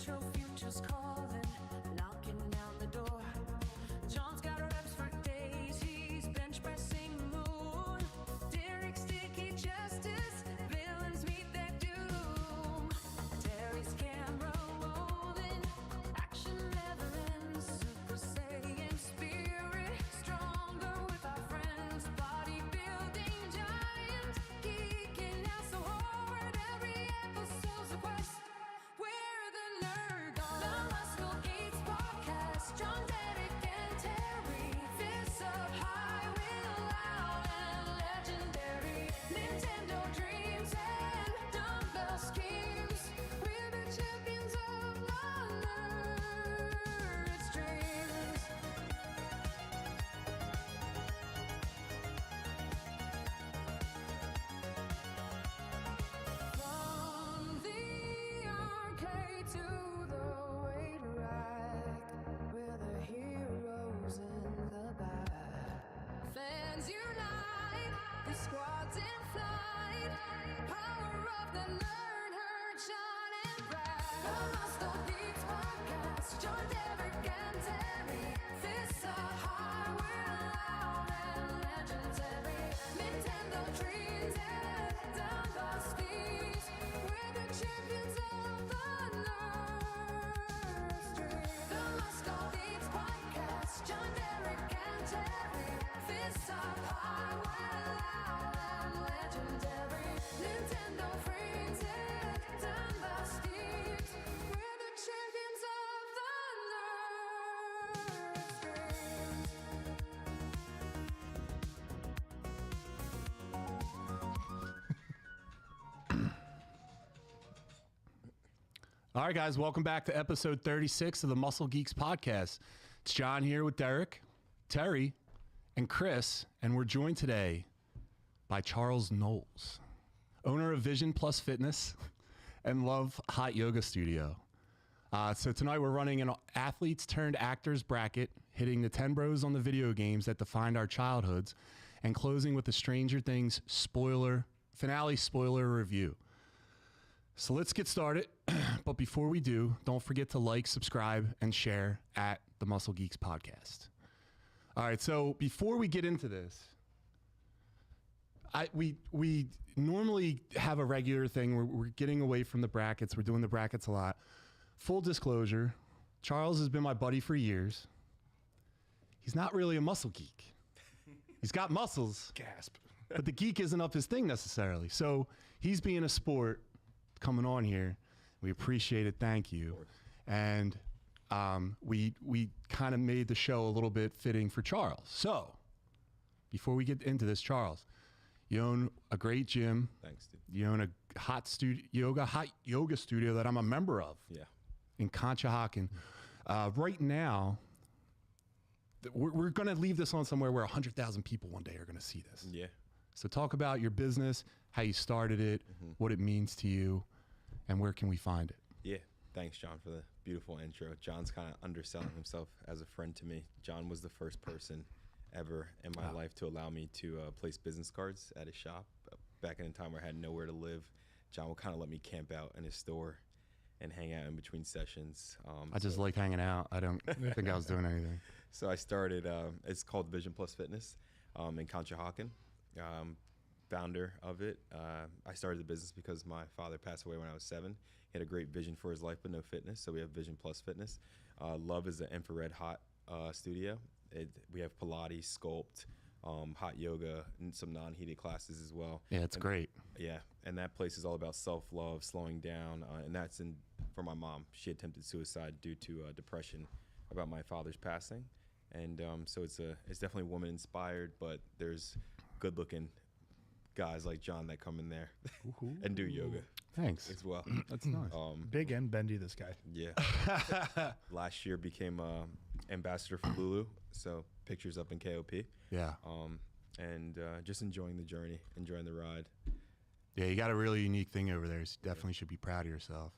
your future's calling, knocking down the door. John's got reps for days, he's bench pressing the moon. Derek's sticky justice, villains meet their doom. Terry's camera rolling, action never ends. Super Saiyan spirit, stronger with our friends. Bodybuilding giant, geeking out so hard. Every episode's a quest. We're the Nerd Guard. The Muscle Geeks podcast. John, Derek, and Terry. Fists up high, real loud and legendary. Nintendo dreams and dumbbell schemes. We're the champions of the nerd streams. From the arcade to the weight rack, we're the heroes in the back. Fans unite, the squad's in flight. Power of the nerd herd, Sean and Brad. The Muscle Geeks podcast, John, Derek, and Terry. Fists up high, we're loud and legendary. Nintendo dreams and dumbbell schemes. We're the champions of the nerd stream. The Muscle Geeks podcast, John, Derek, and Terry. Fists up high, we're loud and legendary. Nintendo dreams and dumbbell schemes. We're the champions of the nerd streams. All right, guys, welcome back to episode 36 of the Muscle Geeks podcast. It's John here with Derek, Terry, and Chris, and we're joined today by Charles Knowles, owner of Vision Plus Fitness and Love Hot Yoga Studio. So tonight we're running an athletes turned actors bracket, hitting the Nintenbros on the video games that defined our childhoods, and closing with the Stranger Things finale spoiler review. So let's get started. But before we do, don't forget to like, subscribe, and share at the Muscle Geeks podcast. All right, so before we get into this, we normally have a regular thing where we're getting away from the brackets. We're doing the brackets a lot. Full disclosure, Charles has been my buddy for years. He's not really a muscle geek. He's got muscles. Gasp. But the geek isn't up his thing necessarily. So he's being a sport coming on here. We appreciate it. Thank you. And we kind of made the show a little bit fitting for Charles. So before we get into this, Charles, you own a great gym. Thanks, dude. You own a hot yoga studio that I'm a member of. Yeah. In Conshohocken. Right now, we're going to leave this on somewhere where 100,000 people one day are going to see this. Yeah. So talk about your business, how you started it, what it means to you, and where can we find it? Yeah. Thanks, John, for the beautiful intro. John's kind of underselling himself as a friend to me. John was the first person ever in my life to allow me to place business cards at his shop. Back in a time where I had nowhere to live, John would kind of let me camp out in his store and hang out in between sessions. I just like hanging out. I don't think I was doing anything. So I started, it's called Vision Plus Fitness in Conshohocken. Founder of it. I started the business because my father passed away when I was 7. He had a great vision for his life, but no fitness. So we have Vision Plus Fitness. Love is an infrared hot studio. We have Pilates, Sculpt, hot yoga, and some non-heated classes as well. Yeah, it's great. Yeah, and that place is all about self-love, slowing down, and that's for my mom. She attempted suicide due to depression about my father's passing, and so it's definitely woman-inspired, but there's good-looking guys like John that come in there and do yoga. Thanks. As well. That's nice. Big and bendy, this guy. Yeah. Last year became ambassador for Lulu, so pictures up in KOP. Yeah. And just enjoying the journey, enjoying the ride. Yeah, you got a really unique thing over there. So you definitely should be proud of yourself.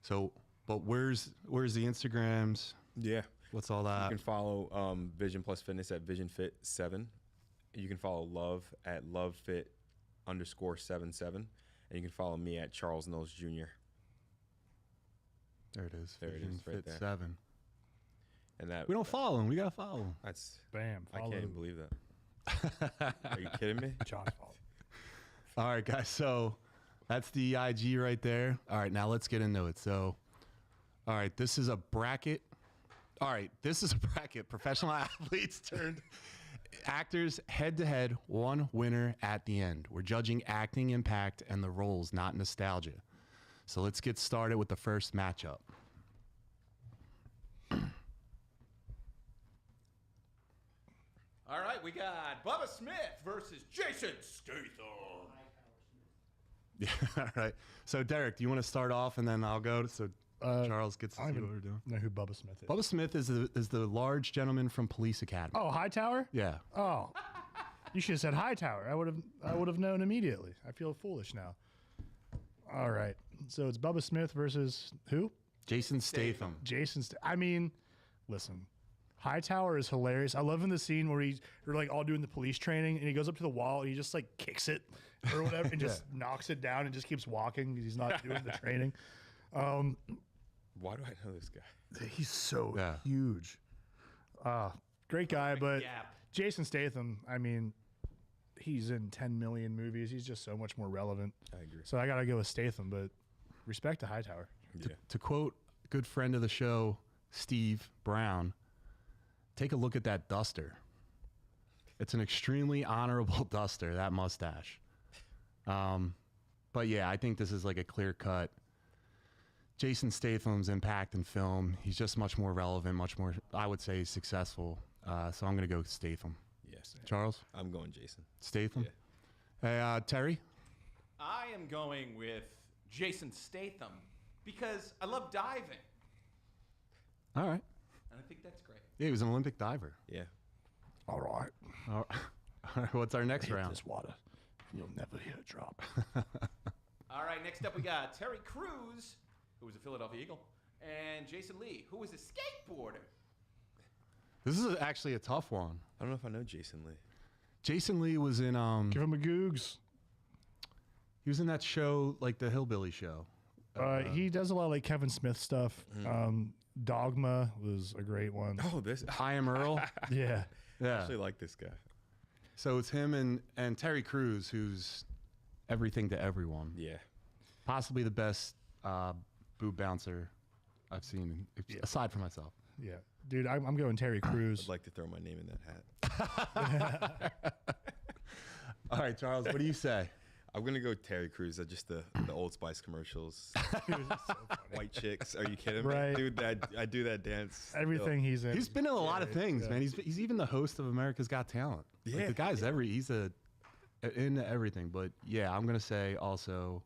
So, but where's the Instagrams? Yeah. What's all that? You can follow Vision Plus Fitness at VisionFit7. You can follow Love at LoveFit_77. And you can follow me at Charles Knowles Jr. There it is. There it Vision is, right Fit there. 7. And that We don't follow him. We got to follow him. That's Bam. I Follow can't even believe that. Are you kidding me? John's fault. All right, guys. So that's the IG right there. All right, now let's get into it. So, all right, this is a bracket. All right, this is a bracket. Professional athletes turned actors head to head, one winner at the end. We're judging acting impact and the roles, not nostalgia. So let's get started with the first matchup. All right, we got Bubba Smith versus Jason Statham. Yeah, all right. So, Derek, do you want to start off and then I'll go? So, Charles gets to I see don't what even we're doing. know who Bubba Smith is. Bubba Smith is the large gentleman from Police Academy. Oh, Hightower? Yeah. Oh, you should have said Hightower. I would have known immediately. I feel foolish now. All right. So it's Bubba Smith versus who? Jason Statham. I mean, listen. Hightower is hilarious. I love in the scene where they're like all doing the police training and he goes up to the wall and he just like kicks it or whatever and just knocks it down and just keeps walking because he's not doing the training. Why do I know this guy? He's so Yeah. huge. Great guy, but gap. Jason Statham, I mean, he's in 10 million movies. He's just so much more relevant. I agree. So I got to go with Statham, but respect to Hightower. Yeah. To quote a good friend of the show, Steve Brown, take a look at that duster. It's an extremely honorable duster, that mustache. But yeah, I think this is like a clear cut. Jason Statham's impact in film, he's just much more relevant, much more, I would say, successful. So I'm going to go with Statham. Yes. Charles? I'm going Jason. Statham? Yeah. Hey, Terry? I am going with Jason Statham because I love diving, All right. and I think that's great. Yeah, he was an Olympic diver. Yeah. All right. All right, what's our next Hit round? this water. You'll never hear a drop. All right, next up we got Terry Crews, who was a Philadelphia Eagle, and Jason Lee, who was a skateboarder. This is actually a tough one. I don't know if I know Jason Lee. Jason Lee was in Give him a googs. he was in that show, like the Hillbilly show. He does a lot of like Kevin Smith stuff. Dogma was a great one. Oh, this. I Am Earl. Yeah. I Yeah. actually like this guy. So it's him and Terry Crews, who's everything to everyone. Yeah. Possibly the best boob bouncer I've seen, aside from myself. Yeah. Dude, I'm going Terry Crews. I'd like to throw my name in that hat. All right, Charles, what do you say? I'm gonna go Terry Crews. Just the Old Spice commercials. White chicks. Are you kidding me, Right. dude? I do that dance. Everything he's in. He's been in a lot of things, man. He's even the host of America's Got Talent. Like, Yeah. the guy's he's into everything. But yeah, I'm gonna say also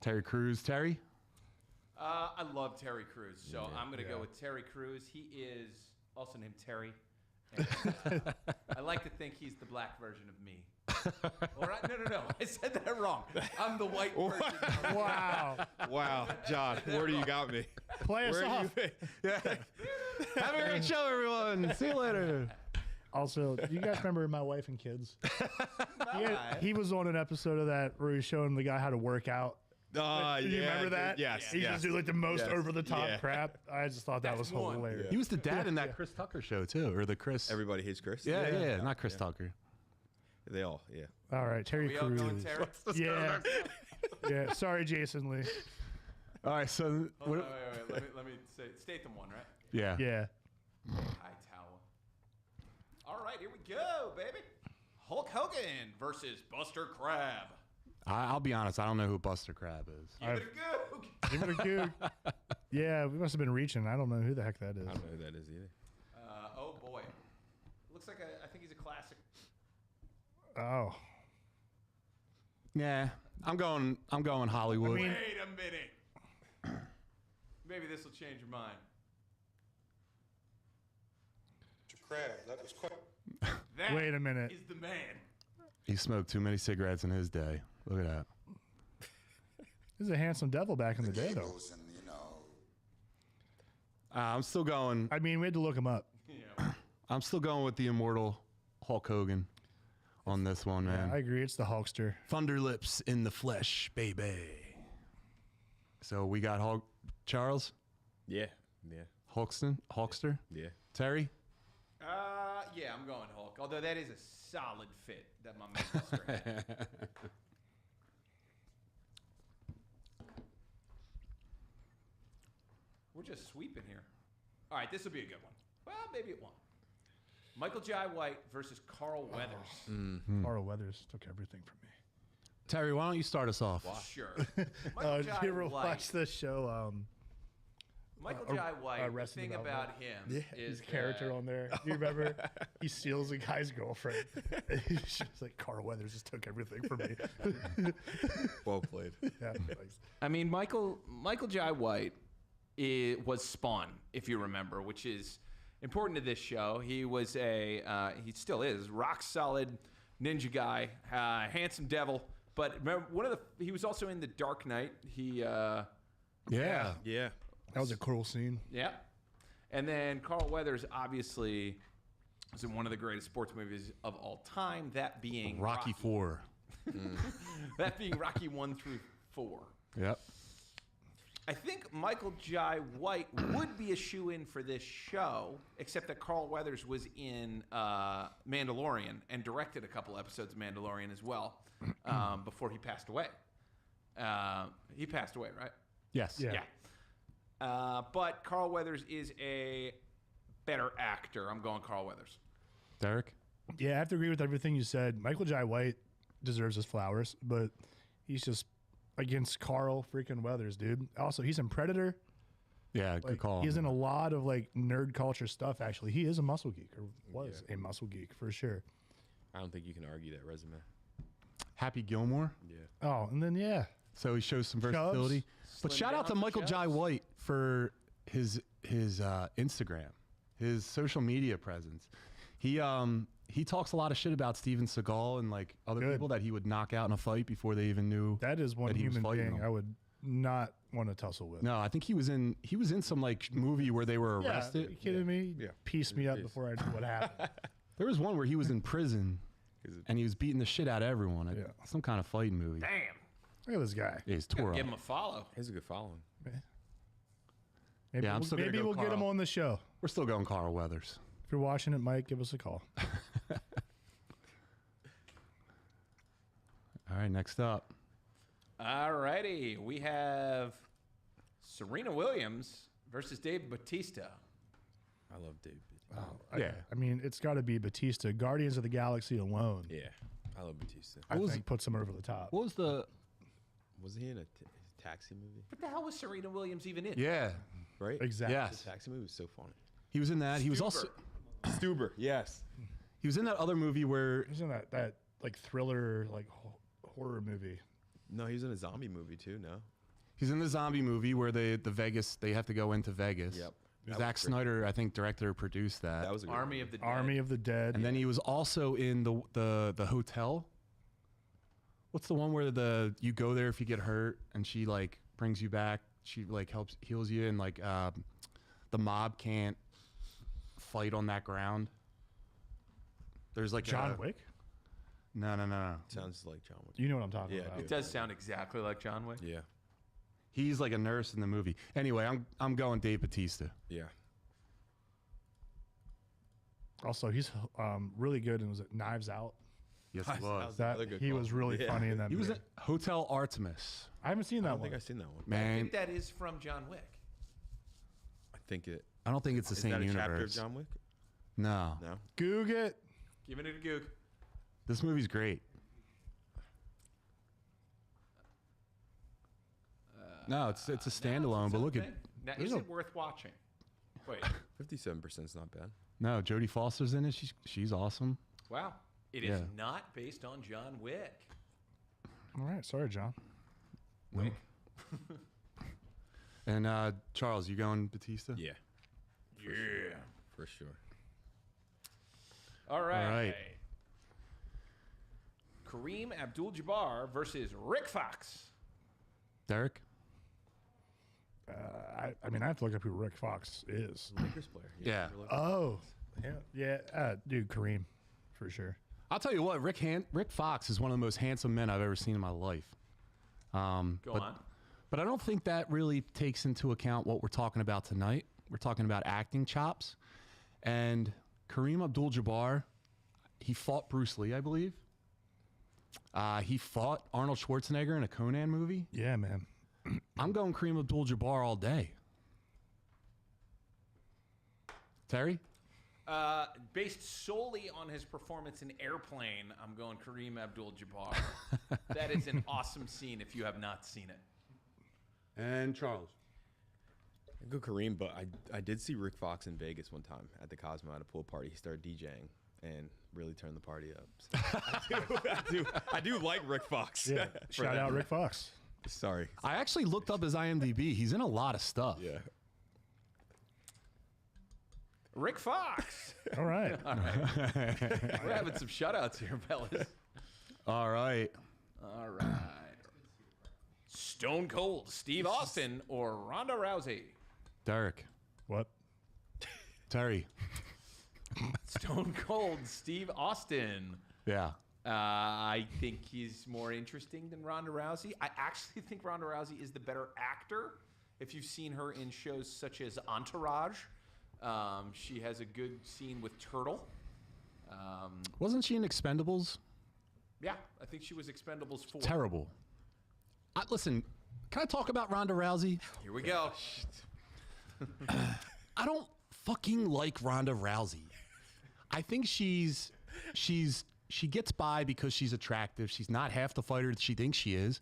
Terry Crews. Terry? I love Terry Crews, so I'm going to go with Terry Crews. He is also named Terry. And, I like to think he's the black version of me. No. I said that wrong. I'm the white version. Wow. Wow, John, where do you got me? Play us Where off. Yeah. Have a great show, everyone. See you later. Also, do you guys remember My Wife and Kids? He was on an episode of that where he was showing the guy how to work out. Do you remember that? Yes. He just do like the most Yes. over the top Yeah. crap. I just thought that That's was one. hilarious. He was the dad in that Chris Tucker show too, or the Chris. Everybody hates Chris. Yeah, not Chris Tucker. They all. Yeah. All right, Terry We all going Crews. Terry? Yeah. Yeah. Sorry, Jason Lee. All right, so Hold on, wait. Let me say Statham won, right? yeah. Yeah. Hightower. All right, here we go, baby. Hulk Hogan versus Buster Crab. I'll be honest, I don't know who Buster Crab is. Give it a go. Give it a goog. Yeah, we must have been reaching. I don't know who the heck that is. I don't know who that is either. Oh boy, looks like I think he's a classic. Oh. Yeah, I'm going Hollywood. Wait a minute. Maybe this will change your mind. Crab, that was quite. That Wait a minute. is the man. He smoked too many cigarettes in his day. Look at that. He's a handsome devil back in the day, though. Gables and, you know, I'm still going. I mean, we had to look him up. Yeah. I'm still going with the immortal Hulk Hogan on this one, man. I agree. It's the Hulkster. Thunder lips in the flesh, baby. So we got Hulk. Charles? Yeah. Yeah. Hulkster? Yeah. Terry? Yeah, I'm going Hulk. Although that is a solid fit that my man Mister had. We're just sweeping here. All right, this will be a good one. Well, maybe it won't. Michael Jai White versus Carl Weathers. Carl Weathers took everything from me. Terry, why don't you start us off? Sure. Did Michael you Jai ever White. watch the show? Michael Jai White. The Arrested thing Development? about him is His character that- on there. Do you remember? He steals a guy's girlfriend. He's just like, Carl Weathers just took everything from me. Well played. Yeah, like, I mean, Michael Jai White was Spawn, if you remember, which is important to this show. He was he still is, rock solid ninja guy, handsome devil. But remember, he was also in The Dark Knight. Yeah. Yeah. that was a cool scene. Yeah. And then Carl Weathers obviously was in one of the greatest sports movies of all time, that being Rocky 4. That being Rocky 1 through 4. Yep. I think Michael Jai White would be a shoo-in for this show, except that Carl Weathers was in Mandalorian and directed a couple episodes of Mandalorian as well before he passed away. He passed away, right? Yes. Yeah. But Carl Weathers is a better actor. I'm going Carl Weathers. Derek? Yeah, I have to agree with everything you said. Michael Jai White deserves his flowers, but he's just against Carl freaking Weathers, dude. Also, he's in Predator. Yeah, good Like, call. he's in a lot of like nerd culture stuff. Actually, he is a muscle geek, or was a muscle geek for sure. I don't think you can argue that resume. Happy Gilmore. Yeah. Oh, and then yeah, So he shows some versatility. But Slim shout out to down Michael Jai Chubbs. White for his Instagram, his social media presence. He talks a lot of shit about Steven Seagal and like other Good. people that he would knock out in a fight before they even knew. that is one that he was human fighting being them. I would not want to tussle with. No, I think he was in some like movie where they were Yeah, are arrested. you kidding me? Yeah. Pieced me up Jeez. before I knew what happened. There was one where he was in prison and he was beating the shit out of everyone. Yeah. Some kind of fighting movie. Damn. Look at this guy. Yeah, he's tore Give up. him a follow. He's a good following. Maybe, Yeah, I'm still gonna maybe go we'll get him Carl. on the show. We're still going Carl Weathers. If you're watching it, Mike, give us a call. All right, next up. All righty. We have Serena Williams versus Dave Bautista. I love David. Yeah. I mean, it's got to be Batista. Guardians of the Galaxy alone, Yeah. I love Batista. I was- think puts him over the top. What was the? Was he in a taxi movie? What the hell was Serena Williams even in? Yeah. Right? Exactly. Yes. The taxi movie was so funny. He was in that. He was also Stuber. Yes. he was in that other movie where He's in that like thriller, like horror movie. No, he was in a zombie movie too. No. he's in the zombie movie where they have to go into Vegas. Yep. Zack That was great. Snyder, I think, directed or produced that. That was a good Army one. of the Dead. Army of the Dead. And then he was also in the hotel. What's the one where you go there if you get hurt and she like brings you back? She like heals you and like the mob can't fight on that ground. There's like John Wick. No. Sounds like John Wick. You know what I'm talking Yeah, about. It does sound exactly like John Wick. Yeah. He's like a nurse in the movie. Anyway, I'm going Dave Bautista. Yeah. Also, he's really good. And was it Knives Out? Yes, he was. That Another good he call. was really Yeah. funny in that. He was movie. in Hotel Artemis. I haven't seen I that don't one. think I've seen that one. I Man, think that is from John Wick. I think it. I don't think it's the Is same that a universe. chapter of John Wick? No, No. Goog it. Giving it a goog. this movie's great. No, it's a standalone, but look at Now, is it worth watching? Wait. 57% is not bad. no Jodie Foster's in it. She's awesome. Wow. It is Yeah. not based on John Wick. All right, sorry, John. Wick. And Charles, you going Batista? Yeah. Yeah. For sure. All right. right. Kareem Abdul-Jabbar versus Rick Fox. Derek. I mean, I have to look up who Rick Fox is. Lakers player. Yeah. we're looking- Oh, yeah, dude, Kareem, for sure. I'll tell you what, Rick Fox is one of the most handsome men I've ever seen in my life. Go on. But I don't think that really takes into account what we're talking about tonight. We're talking about acting chops. And Kareem Abdul-Jabbar, he fought Bruce Lee, I believe. He fought Arnold Schwarzenegger in a Conan movie. Yeah, man. I'm going Kareem Abdul-Jabbar all day. Terry? Based solely on his performance in Airplane, I'm going Kareem Abdul-Jabbar. That is an awesome scene if you have not seen it. And Charles? I go Kareem, but I did see Rick Fox in Vegas one time at the Cosmo at a pool party. He started DJing and really turned the party up. So I do like Rick Fox. Yeah. Shout out Rick Fox. Sorry. I actually looked up his IMDb. He's in a lot of stuff. Yeah. Rick Fox. All right. We're having some shutouts here, fellas. All right. All right. Stone Cold Steve Austin or Ronda Rousey? Derek. What? Terry. Stone Cold Steve Austin. Yeah. I think he's more interesting than Ronda Rousey. I actually think Ronda Rousey is the better actor. If you've seen her in shows such as Entourage, she has a good scene with Turtle. Wasn't she in Expendables? Yeah, I think she was Expendables 4. Terrible. Listen, can I talk about Ronda Rousey? Here we go. I don't fucking like Ronda Rousey. I think she gets by because she's attractive. She's not half the fighter that she thinks she is.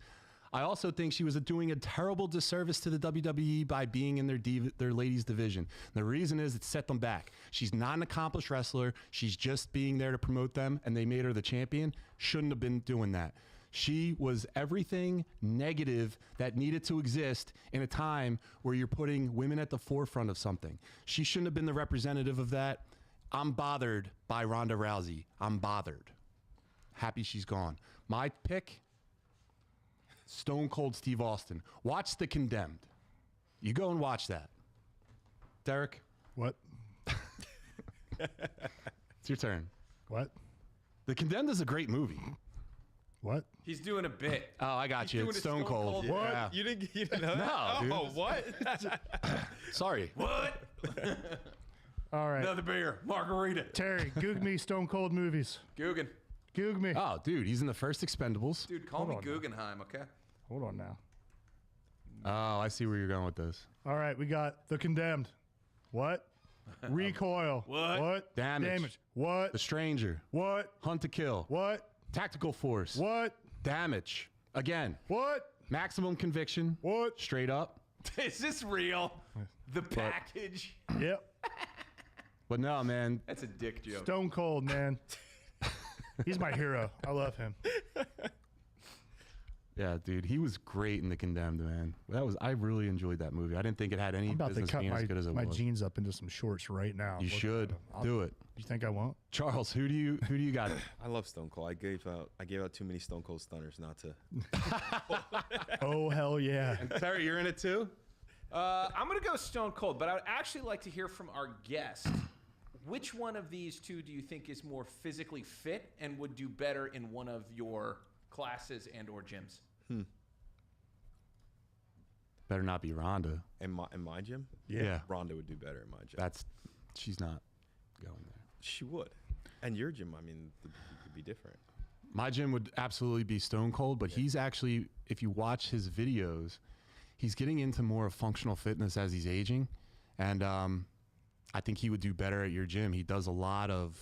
I also think she was doing a terrible disservice to the WWE by being in their ladies division. The reason is it set them back. She's not an accomplished wrestler. She's just being there to promote them, and they made her the champion. Shouldn't have been doing that. She was everything negative that needed to exist in a time where you're putting women at the forefront of something. She shouldn't have been the representative of that. I'm bothered by Ronda Rousey. I'm bothered. Happy she's gone. My pick, Stone Cold Steve Austin. Watch The Condemned. You go and watch that. Derek, What? it's your turn. What? The Condemned is a great movie. What? He's doing a bit. Oh, I got He's you. doing It's a Stone Cold. What? Yeah. You didn't know that? No, Oh, dude. what? Sorry. What? All right. Another beer. Margarita. Terry, Goog me Stone Cold movies. Guggen. Goog me. Oh, dude, he's in the first Expendables. Dude, call me Hold on. Guggenheim, okay? Hold on now. Oh, I see where you're going with this. All right, we got The Condemned. What? Recoil. What? Damage. What? The Stranger. What? Hunt to Kill. What? Tactical Force. What? Damage. Again. What? Maximum Conviction. What? Straight up. Is this real? The package? Yep. But no, man. That's a dick joke. Stone Cold, man. He's my hero. I love him. Yeah, dude, he was great in The Condemned, man. I really enjoyed that movie. I didn't think it had any I'm about to business cut being as good as it my was. jeans up into some shorts right now. You Look should at 'em. do it. You think I won't? Charles, who do you got? I love Stone Cold. I gave out too many Stone Cold stunners not to. Oh, hell yeah. Terry, you're in it too? I'm going to go Stone Cold, but I would actually like to hear from our guest. Which one of these two do you think is more physically fit and would do better in one of your classes and or gyms? Better not be Rhonda. In my gym? Yeah. Rhonda would do better in my gym. She's not going there. She would. And your gym, I mean, it could be different. My gym would absolutely be Stone Cold, but he's actually, if you watch his videos, he's getting into more of functional fitness as he's aging. And I think he would do better at your gym. He does a lot of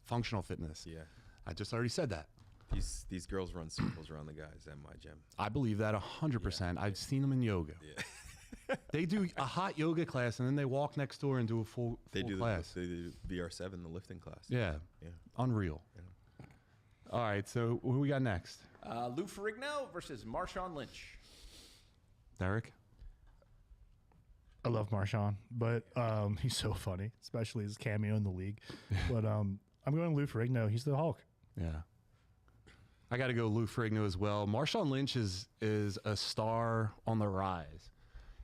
functional fitness. Yeah. I just already said that. These girls run circles around the guys at my gym. I believe that 100%. I've seen them in yoga. Yeah. They do a hot yoga class, and then they walk next door and do a full class. They do VR7, the lifting class. Yeah. Yeah. Unreal. Yeah. All right, so who we got next? Lou Ferrigno versus Marshawn Lynch. Derek? I love Marshawn, but he's so funny, especially his cameo in the league. But I'm going Lou Ferrigno. He's the Hulk. Yeah. I got to go Lou Ferrigno as well. Marshawn Lynch is a star on the rise.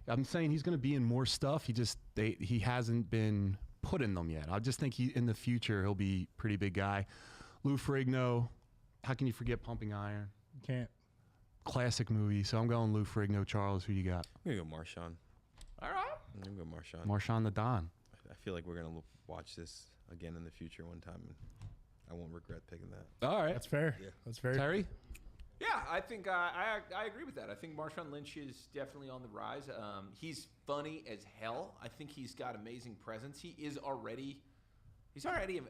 I'm saying he's going to be in more stuff. He hasn't been put in them yet. I just think in the future he'll be a pretty big guy. Lou Ferrigno, how can you forget Pumping Iron? You can't. classic movie. So I'm going Lou Ferrigno. Charles, who you got? I'm gonna go Marshawn. All right. I'm gonna go Marshawn. Marshawn the Don. I feel like we're gonna watch this again in the future one time, and I won't regret picking that. All right. That's fair. Yeah. That's fair. Terry? Yeah, I think I agree with that. I think Marshawn Lynch is definitely on the rise. He's funny as hell. I think he's got amazing presence. He's already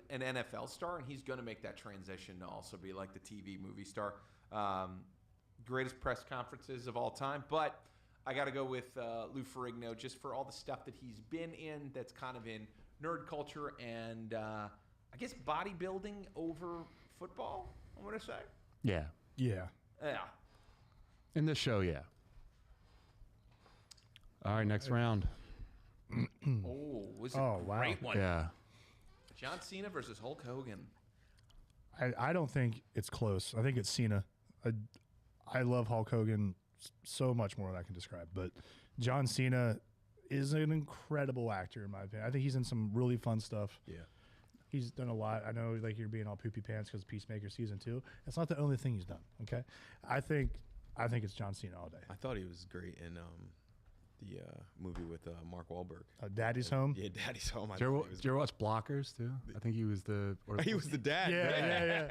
an NFL star, and he's going to make that transition to also be like the TV movie star. Greatest press conferences of all time, but I got to go with Lou Ferrigno just for all the stuff that he's been in that's kind of in nerd culture and I guess bodybuilding over football, I'm going to say. Yeah. Yeah. Yeah. In this show, yeah. All right, next round. Was Oh, a wow. great one. Yeah. John Cena versus Hulk Hogan. I don't think it's close. I think it's Cena. I love Hulk Hogan so much more than I can describe. But John Cena is an incredible actor, in my opinion. I think he's in some really fun stuff. Yeah. He's done a lot. I know, like, you're being all poopy pants because Peacemaker season 2. That's not the only thing he's done. Okay, I think it's John Cena all day. I thought he was great in the movie with Mark Wahlberg. Daddy's Home. Yeah, Daddy's Home. Did you ever watch Blockers, too? I think he was the... He was the dad. Yeah.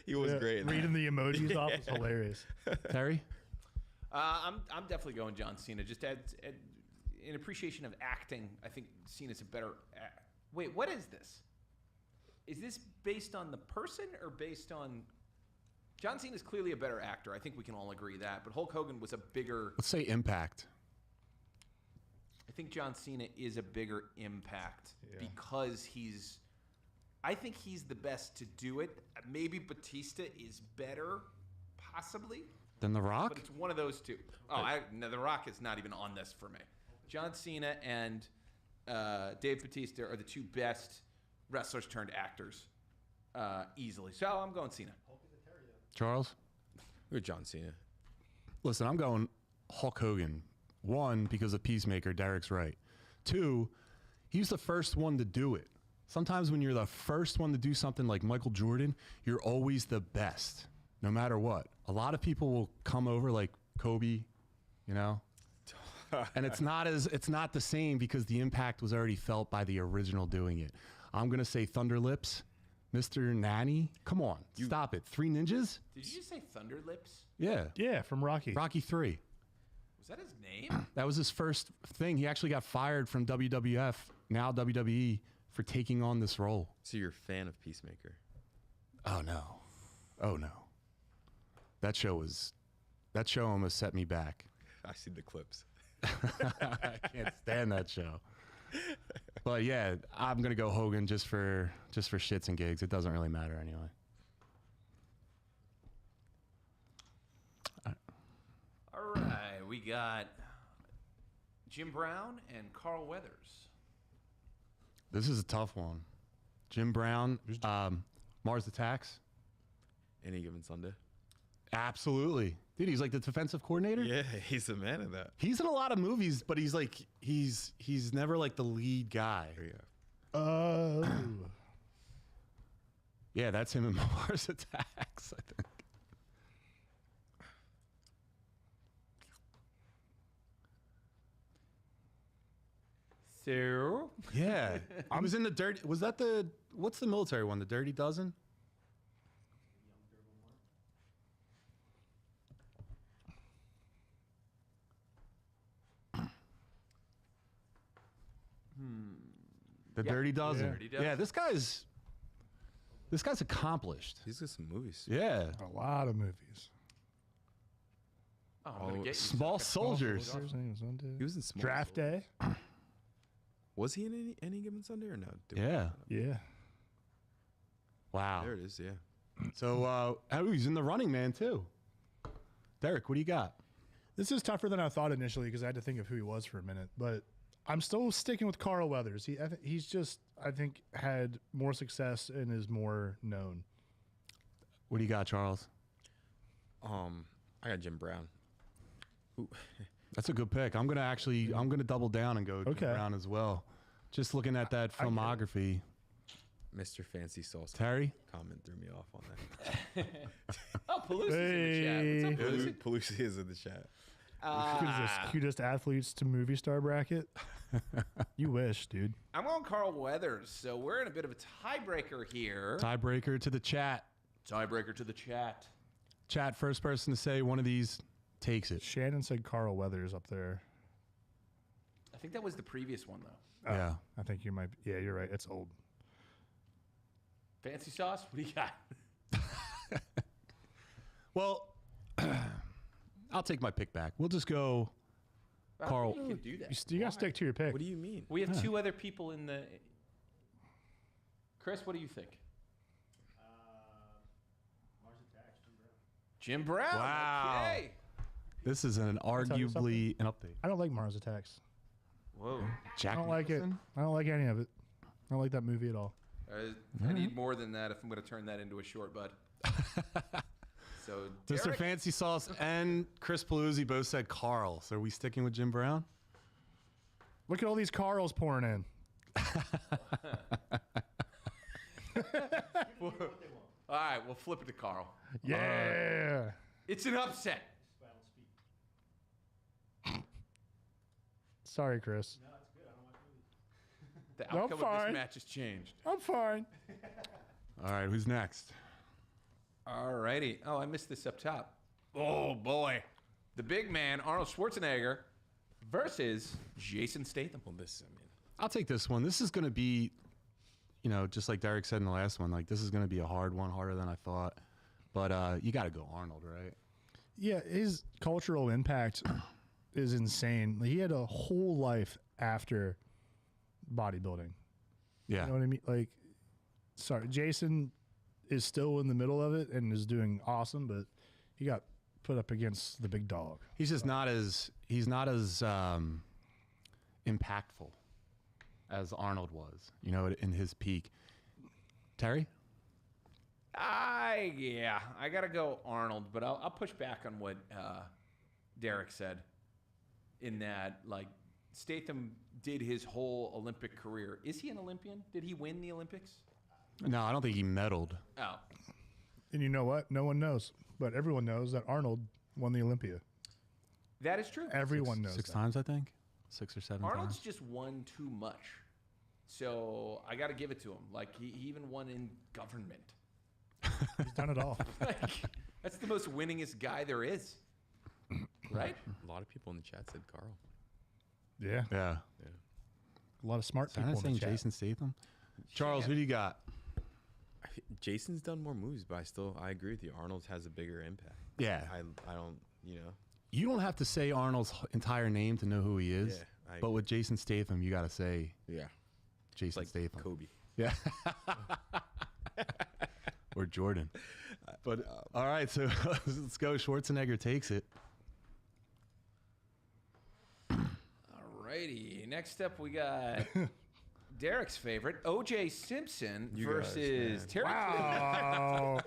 He was great. in that. Reading the emojis off is hilarious. Terry? I'm definitely going John Cena. Just in appreciation of acting, I think Cena's a better... Wait, what is this? Is this based on the person or based on... John Cena's clearly a better actor. I think we can all agree that. But Hulk Hogan was a bigger... Let's say impact. I think John Cena is a bigger impact because I think he's the best to do it. Maybe Batista is better, possibly. Then The Rock? But it's one of those two. No, The Rock is not even on this for me. John Cena and Dave Batista are the two best wrestlers turned actors easily. So I'm going Cena. Charles? We're John Cena. Listen, I'm going Hulk Hogan. 1, because of Peacemaker, Derek's right. 2, he's the first one to do it. Sometimes when you're the first one to do something like Michael Jordan, you're always the best, no matter what. A lot of people will come over like Kobe, you know? And it's not the same because the impact was already felt by the original doing it. I'm going to say Thunder Lips, Mr. Nanny. Come on, stop it. 3 Ninjas? Did you just say Thunder Lips? Yeah. Yeah, from Rocky. Rocky 3. Was that his name? That was his first thing. He actually got fired from WWF, now WWE, for taking on this role. So you're a fan of Peacemaker? Oh no. That show almost set me back. I see the clips. I can't stand that show. But yeah, I'm gonna go Hogan just for shits and gigs. It doesn't really matter anyway. All right, we got Jim Brown and Carl Weathers. This is a tough one. Jim Brown, Mars Attacks. Any Given Sunday? Absolutely. Dude, he's like the defensive coordinator. Yeah, he's a man of that. He's in a lot of movies, but he's never like the lead guy. Yeah. Yeah, that's him in Mars Attacks, I think. So Yeah. I was in the Dirty... Was that the... What's the military one? The Dirty Dozen? The Dirty Dozen. Dirty Dozen. Yeah, this guy's accomplished. He's got some movies. Yeah. A lot of movies. I'm gonna get you Small Soldiers. He was in Small Draft Soldiers. Day. Was he in any Given Sunday or no? Yeah. Yeah. Wow. There it is, yeah. So he's in the running man too. Derek, what do you got? This is tougher than I thought initially because I had to think of who he was for a minute, but I'm still sticking with Carl Weathers. He's just, I think, had more success and is more known. What do you got, Charles? I got Jim Brown. Ooh. That's a good pick. I'm gonna double down and go Jim Okay. Brown as well. Just looking at that filmography. Mr. Fancy Sauce Terry? comment threw me off on that. Oh, Pelusi's in the chat. What's up, Pelusi? Pelusi is in the chat. Cutest athletes to movie star bracket. You wish, dude. I'm on Carl Weathers, so we're in a bit of a tiebreaker here. Tiebreaker to the chat. Tiebreaker to the chat. Chat, first person to say one of these takes it. Shannon said Carl Weathers up there. I think that was the previous one, though. Yeah. I think you might. Yeah, you're right. It's old. Fancy sauce? What do you got? Well, I'll take my pick back. We'll just go Carl. You can do that. You gotta stick to your pick. What do you mean? We have two other people in the. Chris, what do you think? Jim Brown. Wow. Okay. This is an tell you arguably an update. I don't like Mars Attacks. Whoa. Jack I don't like it. Nicholson? I don't like any of it. I don't like that movie at all. I need more than that if I'm going to turn that into a short, bud. So, Mr. Derek, Fancy Sauce and Chris Paluzzi both said Carl. So are we sticking with Jim Brown? Look at all these Carls pouring in. all right, we'll flip it to Carl. Yeah. It's an upset. Sorry, Chris. The No, outcome of fine. this match has changed. I'm fine. All right, who's next? All righty. Oh, I missed this up top. Oh, boy. The big man, Arnold Schwarzenegger, versus Jason Statham. Well, this, I mean, I'll take this one. This is going to be, just like Derek said in the last one, like this is going to be a hard one, harder than I thought. But you got to go Arnold, right? Yeah, his cultural impact is insane. Like, he had a whole life after bodybuilding. Yeah. You know what I mean? Like, sorry, Jason is still in the middle of it and is doing awesome, but he got put up against the big dog. He's just not as impactful as Arnold was, in his peak. Terry? I got to go Arnold, but I'll push back on what Derek said in that, like, Statham did his whole Olympic career. Is he an Olympian? Did he win the Olympics? No, I don't think he medaled. Oh. And you know what? No one knows, but everyone knows that Arnold won the Olympia. That is true. Everyone knows Six that. times, I think. 6 or 7 Arnold's times. just won too much. So I got to give it to him. Like, he even won in government. He's done it all. Like, that's the most winningest guy there is. Right? a lot of people in the chat said Carl. Yeah. Yeah. A lot of smart So I'm people not in saying the chat. Jason Statham. Charles, who do you got? Jason's done more movies, but I agree with you. Arnold has a bigger impact. Yeah. I don't, You don't have to say Arnold's entire name to know who he is. Yeah, but with Jason Statham, you got to say yeah. Jason Like Statham. Kobe. Yeah. Or Jordan. But all right, so let's go. Schwarzenegger takes it. Alrighty. Next up, we got Derek's favorite, O.J. Simpson You guys, versus man. Terry. Wow.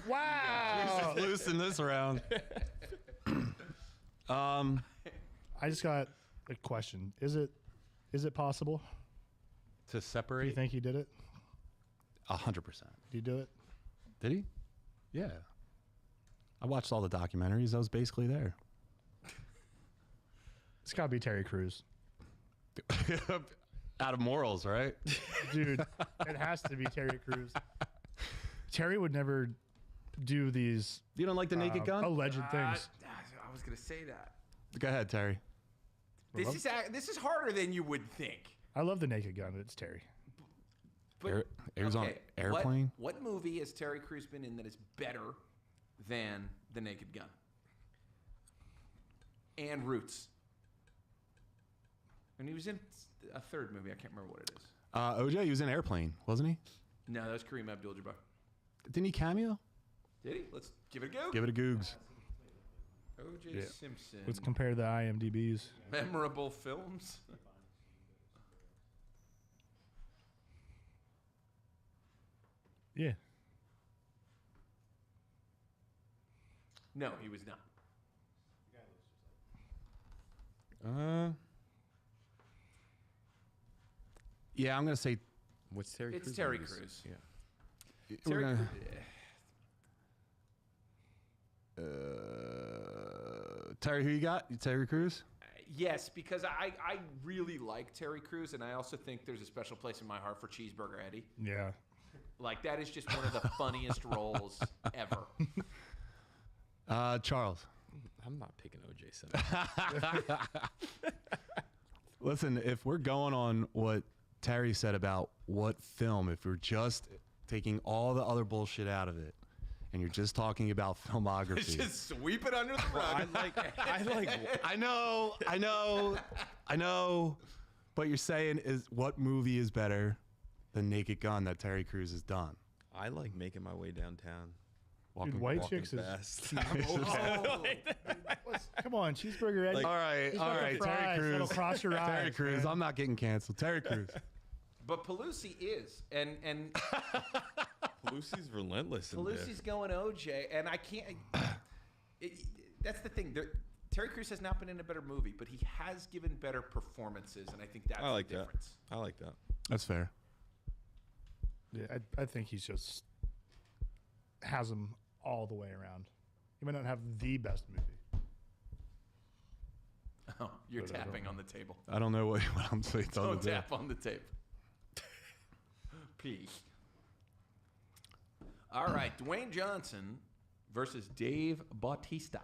Wow. Loosen this around. I just got a question. Is it possible? To Do you separate think he did it? 100%. Did he do it? Did he? Yeah. I watched all the documentaries. I was basically there. It's got to be Terry Crews. Out of morals, right? Dude, it has to be Terry Crews. Terry would never do these You don't like the Naked Gun? alleged things. I was gonna say that. Go ahead, Terry. This is harder than you would think. I love the Naked Gun, but it's Terry. But He was on okay, Airplane. What movie has Terry Crews been in that is better than The Naked Gun? And Roots. And he was in a third movie. I can't remember what it is. OJ, he was in Airplane, wasn't he? No, that was Kareem Abdul-Jabbar. Didn't he cameo? Did he? Let's give it a go. Give it a googs. O.J. Yeah. Simpson. Let's compare the IMDb's. Memorable films. Yeah. No, he was not. Yeah, I'm gonna say What's Terry It's Crews? Terry movies? Crews. Yeah. We're Terry gonna- Terry, who you got? Terry Crews? Yes, because I really like Terry Crews, and I also think there's a special place in my heart for Cheeseburger Eddie. Yeah. Like, that is just one of the funniest roles ever. Charles. I'm not picking O.J. Simpson. Listen, if we're going on what Terry said about what film, if we're just taking all the other bullshit out of it, and you're just talking about filmography. Just sweep it under the rug. I know. But you're saying is what movie is better than Naked Gun that Terry Crews has done? I like making my way downtown. Dude, White walking Chicks is. fast. Come on, Cheeseburger Eddie. all right, He's all got the right, fries Terry that'll Crews. cross your eyes. Terry Crews. I'm not getting canceled. Terry Crews. But Pelosi is. And Lucy's relentless in there. Pelosi's going OJ, and I can't. That's the thing. Terry Crews has not been in a better movie, but he has given better performances, and I think that's I like the that. difference. I like that. That's fair. Yeah, I think he's just has them all the way around. He might not have the best movie. Oh, you're But I don't tapping know. on the table. I don't know what I'm saying. Don't tap on the table. P. All right, Dwayne Johnson versus Dave Bautista.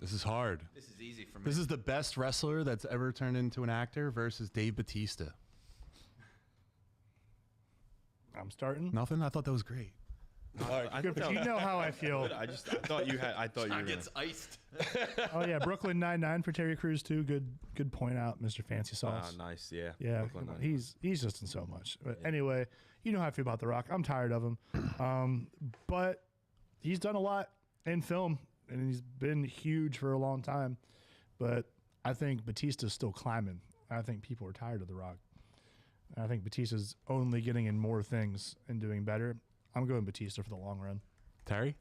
This is hard. This is easy for me. This is the best wrestler that's ever turned into an actor versus Dave Bautista. I'm starting. Nothing? I thought that was great. I Good, but you know how I feel. I thought you had. I thought you John were. gets iced. Oh yeah, Brooklyn Nine-Nine for Terry Crews too. Good point out, Mr. Fancy Sauce. Nice. Yeah. Yeah, Brooklyn come on. Nine-Nine. He's just in so much. But anyway, you know how I feel about The Rock. I'm tired of him. But he's done a lot in film, and he's been huge for a long time. But I think Batista's still climbing. I think people are tired of The Rock. And I think Batista's only getting in more things and doing better. I'm going Batista for the long run. Terry?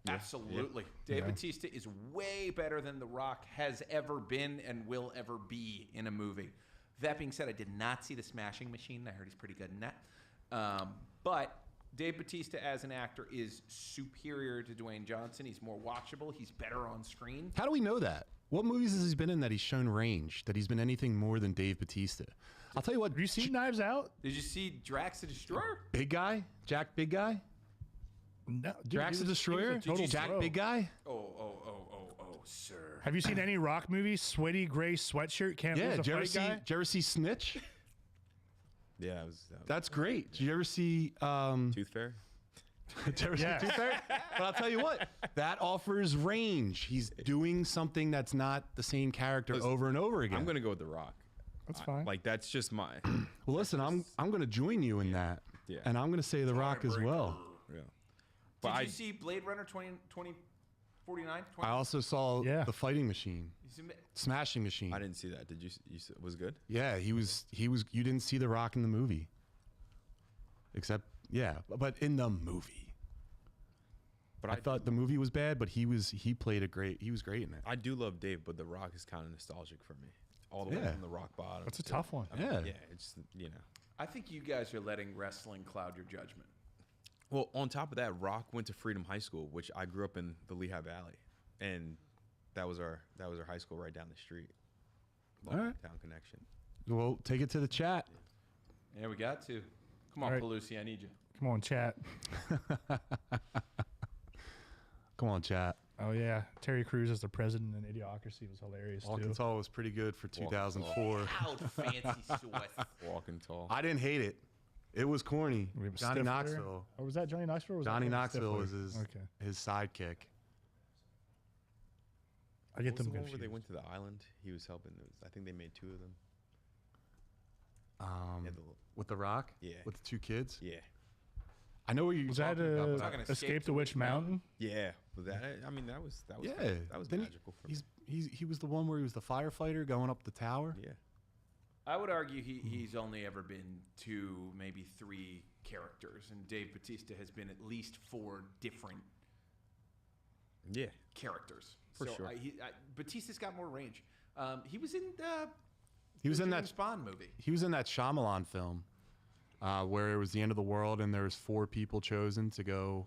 Absolutely. Dave Bautista is way better than The Rock has ever been and will ever be in a movie. That being said, I did not see The Smashing Machine. I heard he's pretty good in that. But Dave Bautista as an actor is superior to Dwayne Johnson. He's more watchable. He's better on screen. How do we know that? What movies has he been in that he's shown range, that he's been anything more than Dave Bautista? I'll tell you what. Have you seen Knives Out? Did you see Drax the Destroyer? Big Guy? Jack Big Guy? No. Dude, Drax the he was a Destroyer? total Jack pro. Big Guy? Oh, sir. Have you seen any Rock movies? Sweaty gray sweatshirt, can't Yeah, lose a did you ever fight see, guy? did you ever see Snitch? Yeah. That was That's great. Did you ever see Tooth Fairy. did you ever see Yeah. Tooth Fairy? But I'll tell you what, that offers range. He's doing something that's not the same character Listen, over and over again. I'm gonna go with The Rock. That's fine. Like that's just my. Well, listen, I'm going to join you in that. Yeah. And I'm going to say The Rock as well. Yeah. Did But you see Blade Runner 2049? I also saw Yeah. The Fighting Machine, Smashing Machine. I didn't see that. Did you? Was it good? Yeah, he was. You didn't see The Rock in the movie, except but in the movie. But I thought the movie was bad, but he was great in it. I do love Dave, but The Rock is kind of nostalgic for me. All the way Yeah. from the rock bottom. That's a to- tough one. I mean, Yeah. Yeah. It's I think you guys are letting wrestling cloud your judgment. Well, on top of that, Rock went to Freedom High School, which I grew up in the Lehigh Valley, and that was our high school right down the street. All right. Town connection. Well, take it to the chat. Yeah, we got to. Come on, All right. Pelosi, I need you. Come on, chat. Come on, chat. Oh yeah, Terry Crews as the president in Idiocracy was hilarious Walking too. Tall was pretty good for 2004. Loud, fancy sauce. Walking tall. I didn't hate it. It was corny. We have Johnny Stifler. Knoxville. Oh, was that Johnny Knoxville? Or was Johnny that Knoxville Stifler? was his sidekick. I get What was them the one where confused. they went to the island? He was helping. I think they made two of them. Yeah, With The Rock? Yeah. With the two kids? Yeah. I know what you're Was that talking about. but Talking Escape to Witch Mountain? Yeah. But that was Yeah, that was Didn't magical for me. he was the one where he was the firefighter going up the tower. Yeah. I would argue he's only ever been 2, maybe 3 characters, and Dave Bautista has been at least 4 different Yeah. characters. For sure. Bautista's got more range. He was in He was in the that James Bond movie. He was in that Shyamalan film. where it was the end of the world and there was 4 people chosen to go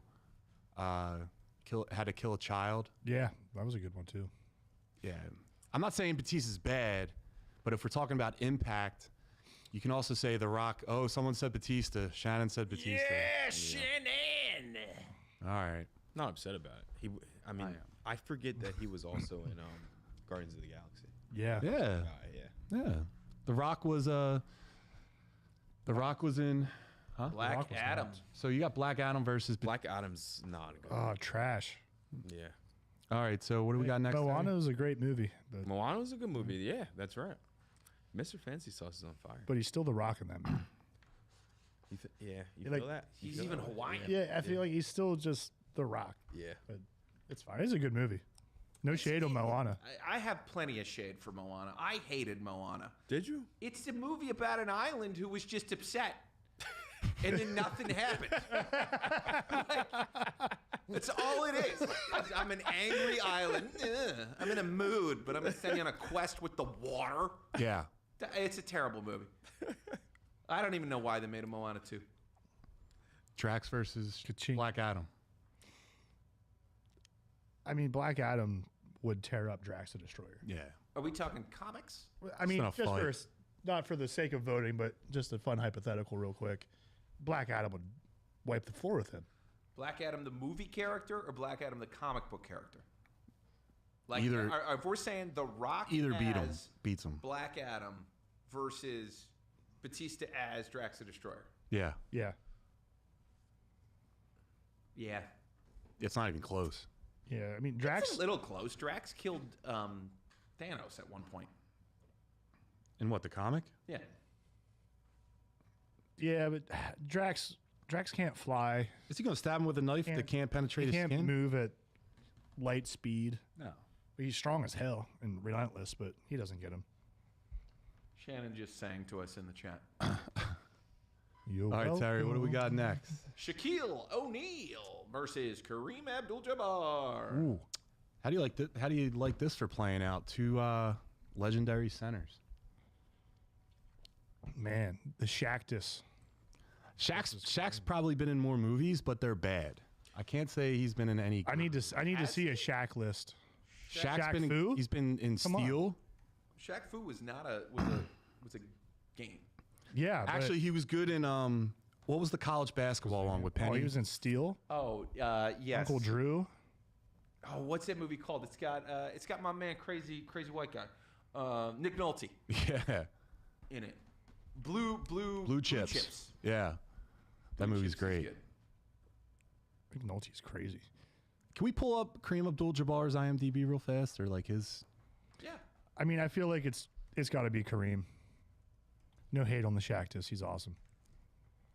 had to kill a child. Yeah, that was a good one too. Yeah. I'm not saying Batista's bad, but if we're talking about impact, you can also say The Rock. Oh, someone said Batista. Shannon said Batista. Yeah, Shannon. All right. Not upset about it. I forget that he was also in Guardians of the Galaxy. Yeah. Yeah. Yeah. Yeah. The Rock was in. Huh? Black Rock was Adam. nuts. So you got Black Adam versus. Black Adam's not a good. Oh, trash. Yeah. All right. So what do we got next? Moana Terry? was a great movie, but Moana was a good movie. Yeah, that's right. Mr. Fancy Sauce is on fire. he's still the Rock in that movie. You Like, feel that? You He's feel even that? Hawaiian. Yeah, I feel like he's still just the Rock. Yeah. But it's fine. It's a good movie. No shade on Moana. I have plenty of shade for Moana. I hated Moana. Did you? It's a movie about an island who was just upset. And then nothing happened. Like, that's all it is. I'm an angry island. I'm in a mood, but I'm going to send you on a quest with the water. Yeah. It's a terrible movie. I don't even know why they made a Moana 2. Drax versus Ka-ching. Black Adam. I mean, Black Adam would tear up Drax the Destroyer. Yeah. Are we talking comics? I mean, not a just fight. for not for the sake of voting, but just a fun hypothetical, real quick. Black Adam would wipe the floor with him. Black Adam the movie character or Black Adam the comic book character? Like, Either- if we're saying The Rock Either as beats him. Black Adam versus Batista as Drax the Destroyer. Yeah. Yeah, Yeah. It's not even close. yeah. I mean, It's Drax. a little close. Drax killed Thanos at one point. In what, the comic? Yeah. Yeah, but Drax can't fly. Is he going to stab him with a knife that can't penetrate He his can't skin? move at light speed. No. He's strong as hell and relentless, but he doesn't get him. Shannon just sang to us in the chat. You're All right, Terry, what do we got welcome. next? Shaquille O'Neal versus Kareem Abdul-Jabbar. Ooh. How do you like this for playing out? 2 legendary centers. Man, the Shactus. Shaq's probably been in more movies, but they're bad. I can't say he's been in any. I need to see a Shaq list. Shaq's Shaq been. Fu? He's been in Come on. Steel. Shaq Fu was not was a game. Yeah, but- Actually, he was good in what was the college basketball one with oh, Penny? he was in Steel. Oh, yes. Uncle Drew. Oh, what's that movie called? It's got my man, crazy white guy, Nick Nolte, Yeah, in it. Blue chips. Yeah, that movie's Chips is I great. good. think Nolte's crazy. Can we pull up Kareem Abdul-Jabbar's IMDb real fast, or like his? Yeah. I mean, I feel like it's got to be Kareem. No hate on the Shactus. He's awesome.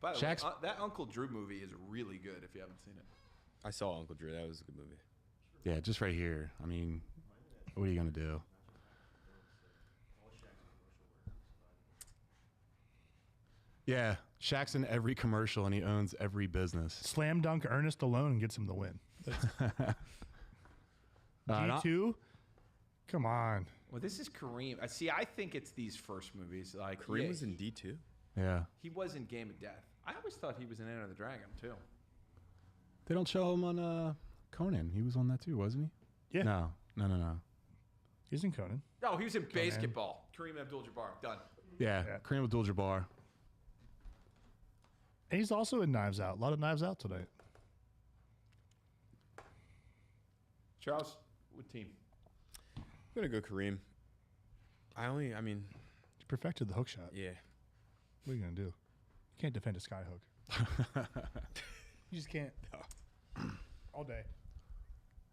By the way, Shaq's- that Uncle Drew movie is really good if you haven't seen it. I saw Uncle Drew. That was a good movie. Yeah, just right here. I mean, what are you gonna do? Yeah, Shaq's in every commercial and he owns every business. Slam dunk Ernest alone gets him the win. D2? Come on. Well, this is Kareem. See, I think it's these first movies. Like Kareem yeah, was in D2. Yeah, He was in Game of Death. I always thought he was in Enter the Dragon too. they don't show him on Conan. He was on that too, wasn't he? Yeah. No. He's in Conan. Oh, he was in basketball. Kareem Abdul-Jabbar. Done. Yeah, Yeah. Kareem Abdul-Jabbar. And he's also in Knives Out. A lot of Knives Out tonight. Charles, what team? I'm gonna go Kareem. I mean, He perfected the hook shot. yeah. What are you going to do? You can't defend a sky hook. You just can't. All day.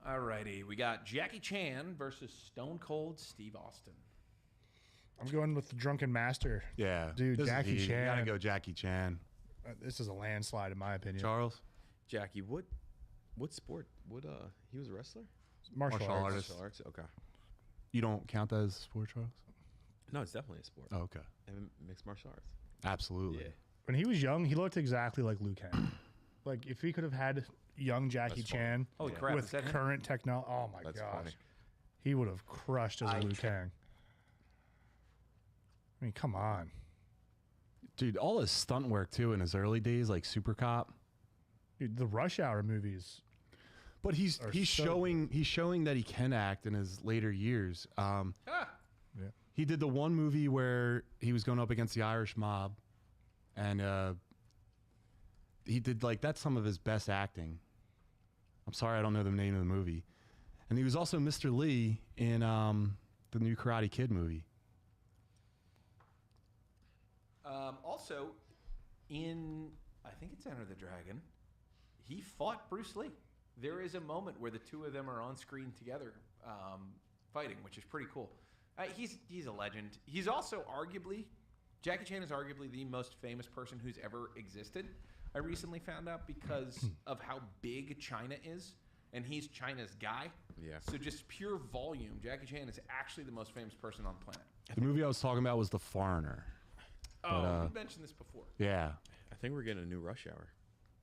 Alrighty, we got Jackie Chan versus Stone Cold Steve Austin. I'm going with the Drunken Master. Yeah, Dude, this is Jackie easy. You gotta Chan. go Jackie Chan. This is a landslide, in my opinion. Charles, Jackie, what sport? He was a wrestler? Martial Martial arts. artist. Martial arts. Okay. you don't count that as a sport, Charles? No, it's definitely a sport. Oh, okay, And mixed martial arts. absolutely. Yeah. When he was young, he looked exactly like Liu Kang. Like, if he could have had young Jackie That's funny. Chan Holy crap! with Is that him? current technology, oh my That's gosh. funny. He would have crushed as a Liu Kang. I mean, come on. Dude, all his stunt work too in his early days, like Super Cop. Dude, the Rush Hour movies. But he's showing that he can act in his later years. Yeah. He did the one movie where he was going up against the Irish mob, and he did that's some of his best acting. I'm sorry, I don't know the name of the movie. And he was also Mr. Lee in the new Karate Kid movie. Also, in I think it's Enter the Dragon, he fought Bruce Lee. There is a moment where the two of them are on screen together fighting, which is pretty cool. He's a legend. He's also Jackie Chan is arguably the most famous person who's ever existed. I recently found out because of how big China is, and he's China's guy. Yeah. So just pure volume, Jackie Chan is actually the most famous person on the planet. The movie I was talking about was The Foreigner. Oh, we mentioned this before. Yeah, I think we're getting a new Rush Hour.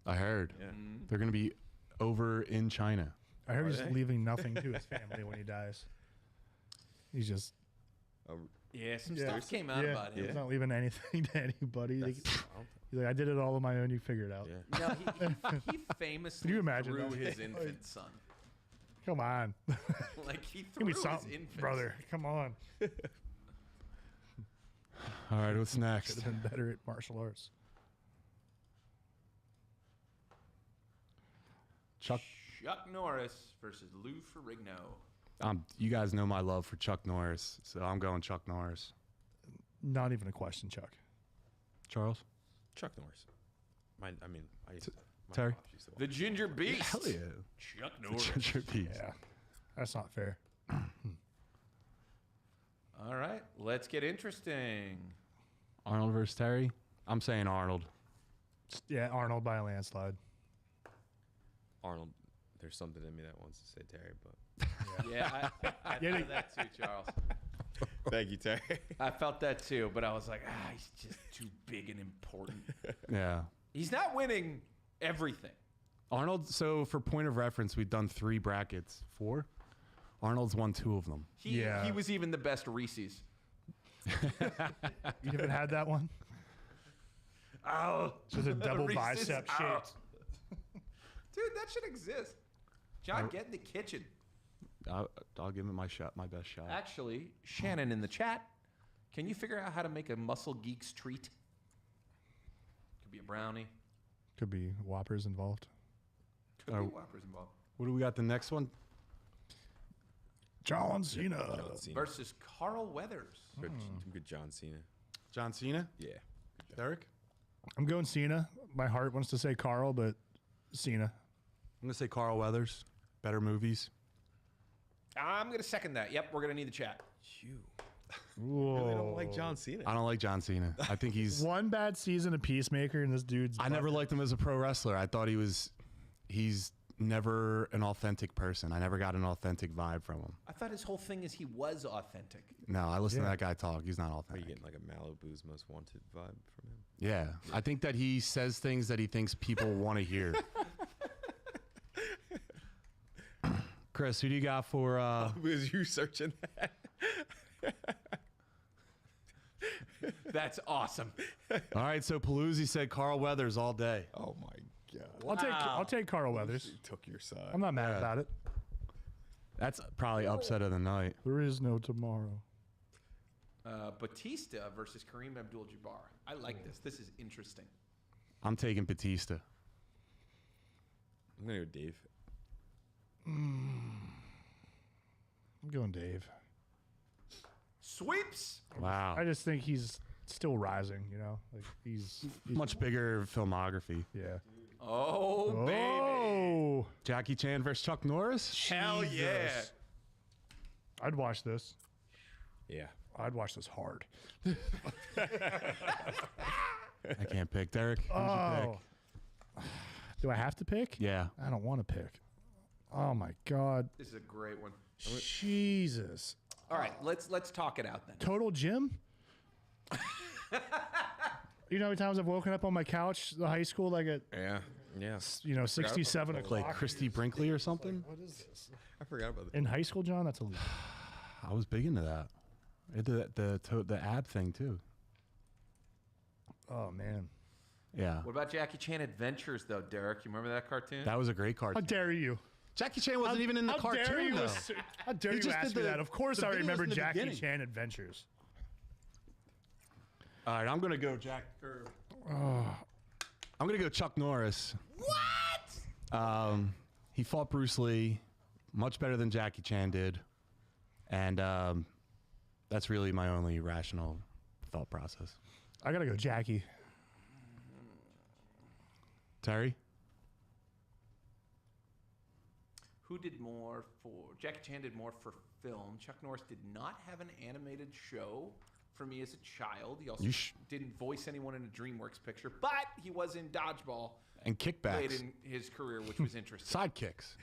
I heard. Yeah. They're going to be over in China. I heard Are he's they? leaving nothing to his family when he dies. He's just Yeah, some stuff came out about him. he's not leaving anything to anybody. That's wild. He's like, I did it all on my own. You figure it out. Yeah. No, he famously Can you imagine threw that? his infant son. Come on, Like he give threw me his something, infant brother. Come on. All right, what's Should next? have been better at martial arts. Chuck. Chuck Norris versus Lou Ferrigno. You guys know my love for Chuck Norris, so I'm going Chuck Norris. Not even a question, Chuck. Charles? Chuck Norris. I used to, my Terry? pops used to watch The Ginger Beast. Hell yeah. Chuck Norris. Ginger Beast. Yeah, that's not fair. All right, let's get interesting. Arnold versus Terry? I'm saying Arnold. Yeah, Arnold by a landslide. Arnold. There's something in me that wants to say Terry, but Yeah, I Yeah, felt that too, Charles. thank you, Terry. I felt that too, but I was like, he's just too big and important. Yeah. He's not winning everything. Arnold, so for point of reference, we've done 3 brackets. 4? Arnold's won 2 of them. He was even the best Reese's. You haven't had that one? Oh, Just a double Reese's. bicep Ow. shaped. Dude, that should exist. John, get in the kitchen. I'll give it my best shot. Actually, Shannon in the chat, can you figure out how to make a Muscle Geeks treat? Could be a brownie. Could be Whoppers involved. Could be Whoppers involved. What do we got the next one? John Cena. John Cena. Versus Carl Weathers. Good John Cena. John Cena? Yeah. Derek? I'm going Cena. My heart wants to say Carl, but Cena. I'm going to say Carl Weathers. Better movies. I'm going to second that. Yep, we're going to need the chat. You Whoa. really don't like John Cena. I don't like John Cena. I think he's... One bad season of Peacemaker, and this dude's. I never liked him as a pro wrestler. I thought he's never an authentic person. I never got an authentic vibe from him. I thought his whole thing is he was authentic. No, I listen to Yeah. that guy talk. He's not Are you authentic. getting like a Malibu's Most Wanted vibe from him? Yeah. I think that he says things that he thinks people want to hear. Chris, who do you got for... Was you searching that? That's awesome. All right, so Palooza said Carl Weathers all day. Oh my god. I'll take Carl Weathers. He took your side. I'm not mad Yeah. about it. That's probably upset of the night. There is no tomorrow. Batista versus Kareem Abdul-Jabbar. I like this. This is interesting. I'm taking Batista. I'm gonna go Dave. I'm going Dave. Sweeps. Wow. I just think he's still rising, you know? Like he's Much bigger filmography. yeah. Oh, baby. Oh, Jackie Chan versus Chuck Norris? Hell yeah. I'd watch this. Yeah. I'd watch this hard. I can't pick. Derek, who'd you pick? Do I have to pick? Yeah. I don't want to pick. Oh my God. This is a great one. Jesus. All right, let's talk it out then. Total Gym? You know how many times I've woken up on my couch, the high school, like at, Yeah. Yeah. 67 o'clock? Like Christy Brinkley or something? What is this? I forgot about that. In high school, John? That's illegal. I was big into that. It did the ab thing too. Oh man, Yeah. What about Jackie Chan Adventures, though, Derek? You remember that cartoon? That was a great how cartoon. dare you? Jackie Chan wasn't even in the How dare cartoon, you? though. How dare He you just ask did me the- that? Of course, the I videos remember in the Jackie beginning. Chan Adventures. All right, I'm going to go I'm going to go Chuck Norris. What? He fought Bruce Lee much better than Jackie Chan did. And that's really my only rational thought process. I gotta go, Jackie. Terry? Who did more for... Jackie Chan did more for film. Chuck Norris did not have an animated show for me as a child. He also didn't voice anyone in a DreamWorks picture, but he was in Dodgeball And late kickbacks. in his career, which was interesting. Sidekicks.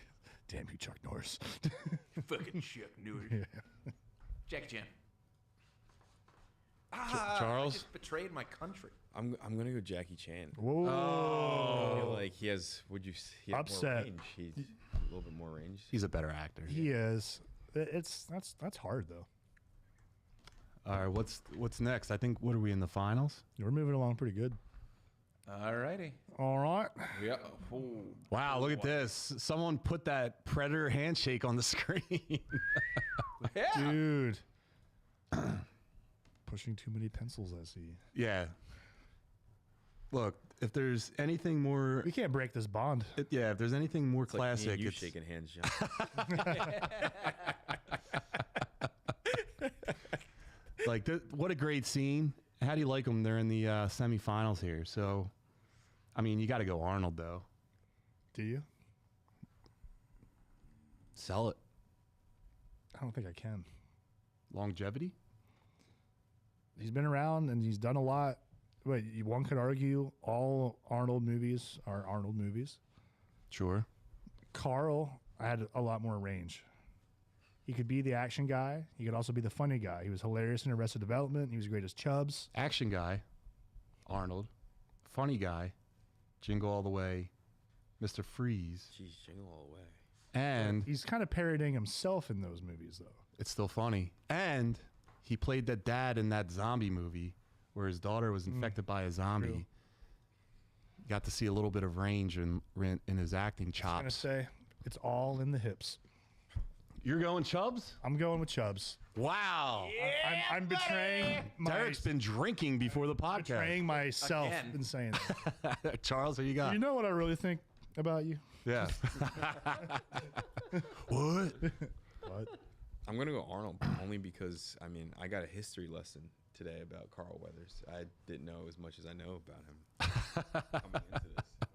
Damn you, Chuck Norris. Fucking Chuck Norris. Jackie Chan. Charles? I just betrayed my country. I'm gonna go Jackie Chan. Whoa. I feel like he has. Would you? He has Upset. more range. He's a little bit more range. He's a better actor. He is. That's hard though. All right, what's next? I think, what are we in the finals? We're moving along pretty good. Alrighty. All right. Yeah. Ooh. Wow, look at this. Someone put that Predator handshake on the screen. Yeah. Dude. Pushing too many pencils, I see. Yeah. Look, if there's anything more... We can't break this bond. if there's anything more It's like me and classic, you it's... shaking hands, John. Like, what a great scene. How do you like them? They're in the semifinals here. So, I mean, you got to go Arnold, though. Do you? Sell it. I don't think I can. Longevity? He's been around and he's done a lot. Wait, one could argue all Arnold movies are Arnold movies. Sure. Carl had a lot more range. He could be the action guy. He could also be the funny guy. He was hilarious in Arrested Development. He was great as Chubbs. Action guy, Arnold. Funny guy, Jingle All the Way, Mr. Freeze. Jeez, jingle all the way. And He's kind of parodying himself in those movies, though. it's still funny. And he played that dad in that zombie movie where his daughter was infected by a zombie. True. Got to see a little bit of range in his acting I'm going to chops. say it's all in the hips. You're going Chubbs? I'm going with Chubbs. Wow. I'm betraying Derek's been drinking before the podcast. betraying myself Again. in saying that. Charles, what you got? You know what I really think about you? Yeah. What? What? I'm gonna go Arnold only because I mean I got a history lesson today about Carl Weathers. I didn't know as much as I know about him coming into this.